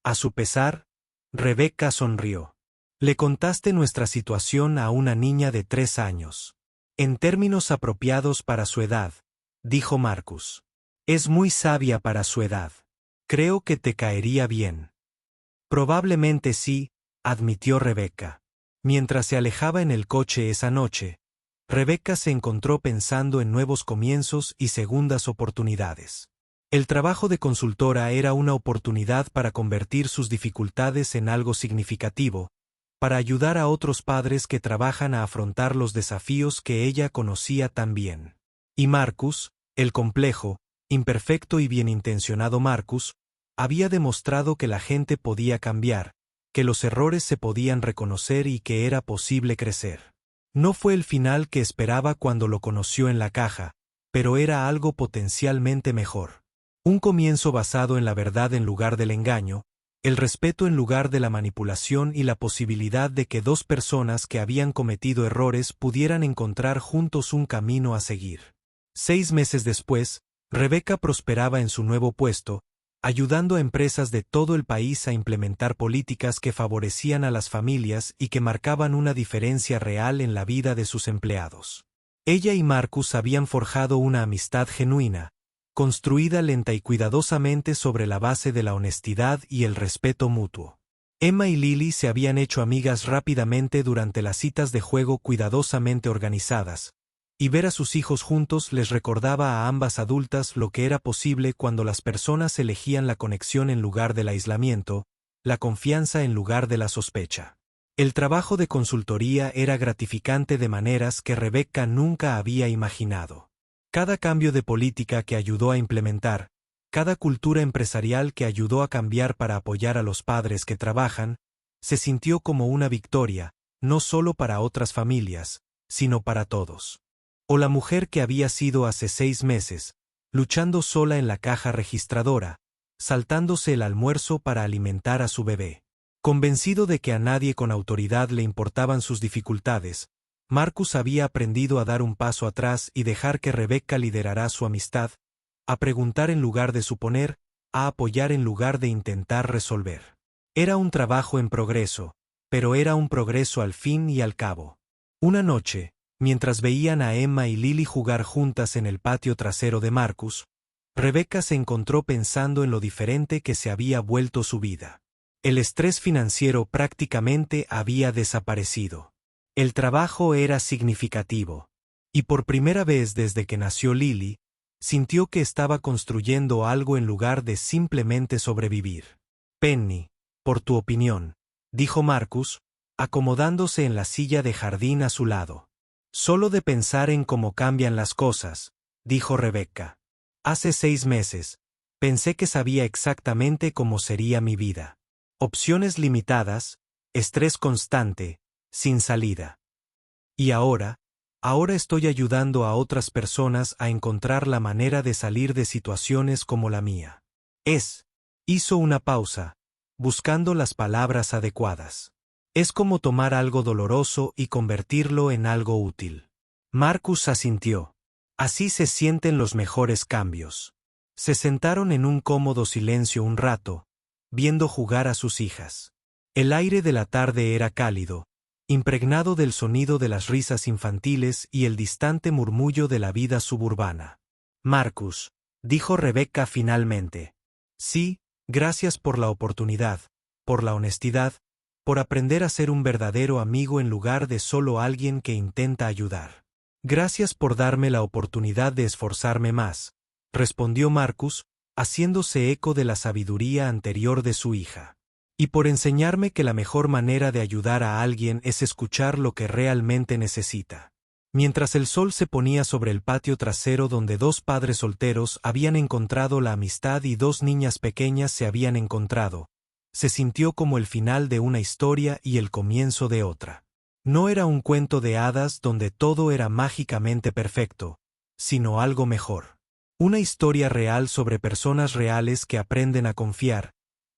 A su pesar, Rebecca sonrió. Le contaste nuestra situación a una niña de 3 años. En términos apropiados para su edad, dijo Marcus. Es muy sabia para su edad. Creo que te caería bien. Probablemente sí, admitió Rebecca. Mientras se alejaba en el coche esa noche, Rebecca se encontró pensando en nuevos comienzos y segundas oportunidades. El trabajo de consultora era una oportunidad para convertir sus dificultades en algo significativo, para ayudar a otros padres que trabajan a afrontar los desafíos que ella conocía tan bien. Y Marcus, el complejo, imperfecto y bienintencionado Marcus, había demostrado que la gente podía cambiar, que los errores se podían reconocer y que era posible crecer. No fue el final que esperaba cuando lo conoció en la caja, pero era algo potencialmente mejor. Un comienzo basado en la verdad en lugar del engaño, el respeto en lugar de la manipulación y la posibilidad de que dos personas que habían cometido errores pudieran encontrar juntos un camino a seguir. 6 meses después, Rebecca prosperaba en su nuevo puesto, ayudando a empresas de todo el país a implementar políticas que favorecían a las familias y que marcaban una diferencia real en la vida de sus empleados. Ella y Marcus habían forjado una amistad genuina, construida lenta y cuidadosamente sobre la base de la honestidad y el respeto mutuo. Emma y Lily se habían hecho amigas rápidamente durante las citas de juego cuidadosamente organizadas, y ver a sus hijos juntos les recordaba a ambas adultas lo que era posible cuando las personas elegían la conexión en lugar del aislamiento, la confianza en lugar de la sospecha. El trabajo de consultoría era gratificante de maneras que Rebecca nunca había imaginado. Cada cambio de política que ayudó a implementar, cada cultura empresarial que ayudó a cambiar para apoyar a los padres que trabajan, se sintió como una victoria, no solo para otras familias, sino para todos. O la mujer que había sido hace 6 meses, luchando sola en la caja registradora, saltándose el almuerzo para alimentar a su bebé. Convencido de que a nadie con autoridad le importaban sus dificultades, Marcus había aprendido a dar un paso atrás y dejar que Rebecca liderara su amistad, a preguntar en lugar de suponer, a apoyar en lugar de intentar resolver. Era un trabajo en progreso, pero era un progreso al fin y al cabo. Una noche, mientras veían a Emma y Lily jugar juntas en el patio trasero de Marcus, Rebecca se encontró pensando en lo diferente que se había vuelto su vida. El estrés financiero prácticamente había desaparecido. El trabajo era significativo. Y por primera vez desde que nació Lily, sintió que estaba construyendo algo en lugar de simplemente sobrevivir. Penny, por tu opinión, dijo Marcus, acomodándose en la silla de jardín a su lado. Solo de pensar en cómo cambian las cosas, dijo Rebecca. Hace 6 meses, pensé que sabía exactamente cómo sería mi vida. Opciones limitadas, estrés constante, sin salida. Y ahora estoy ayudando a otras personas a encontrar la manera de salir de situaciones como la mía. Hizo una pausa, buscando las palabras adecuadas. Es como tomar algo doloroso y convertirlo en algo útil. Marcus asintió. Así se sienten los mejores cambios. Se sentaron en un cómodo silencio un rato, viendo jugar a sus hijas. El aire de la tarde era cálido, impregnado del sonido de las risas infantiles y el distante murmullo de la vida suburbana. Marcus, dijo Rebecca finalmente. Sí, gracias por la oportunidad, por la honestidad, por aprender a ser un verdadero amigo en lugar de solo alguien que intenta ayudar. Gracias por darme la oportunidad de esforzarme más, respondió Marcus, haciéndose eco de la sabiduría anterior de su hija. Y por enseñarme que la mejor manera de ayudar a alguien es escuchar lo que realmente necesita. Mientras el sol se ponía sobre el patio trasero donde 2 padres solteros habían encontrado la amistad y 2 niñas pequeñas se habían encontrado, se sintió como el final de una historia y el comienzo de otra. No era un cuento de hadas donde todo era mágicamente perfecto, sino algo mejor. Una historia real sobre personas reales que aprenden a confiar,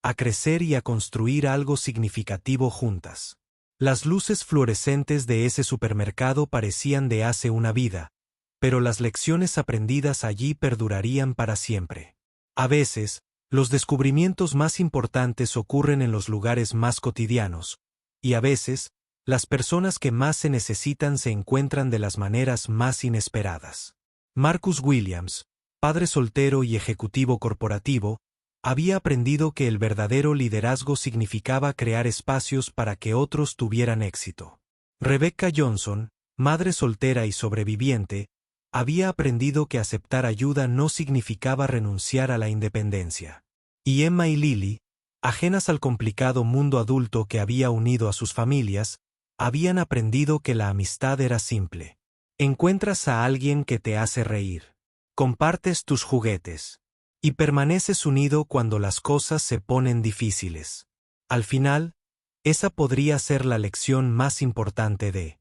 a crecer y a construir algo significativo juntas. Las luces fluorescentes de ese supermercado parecían de hace una vida, pero las lecciones aprendidas allí perdurarían para siempre. A veces, los descubrimientos más importantes ocurren en los lugares más cotidianos, y a veces, las personas que más se necesitan se encuentran de las maneras más inesperadas. Marcus Williams, padre soltero y ejecutivo corporativo, había aprendido que el verdadero liderazgo significaba crear espacios para que otros tuvieran éxito. Rebecca Johnson, madre soltera y sobreviviente, había aprendido que aceptar ayuda no significaba renunciar a la independencia. Y Emma y Lily, ajenas al complicado mundo adulto que había unido a sus familias, habían aprendido que la amistad era simple. Encuentras a alguien que te hace reír. Compartes tus juguetes. Y permaneces unido cuando las cosas se ponen difíciles. Al final, esa podría ser la lección más importante de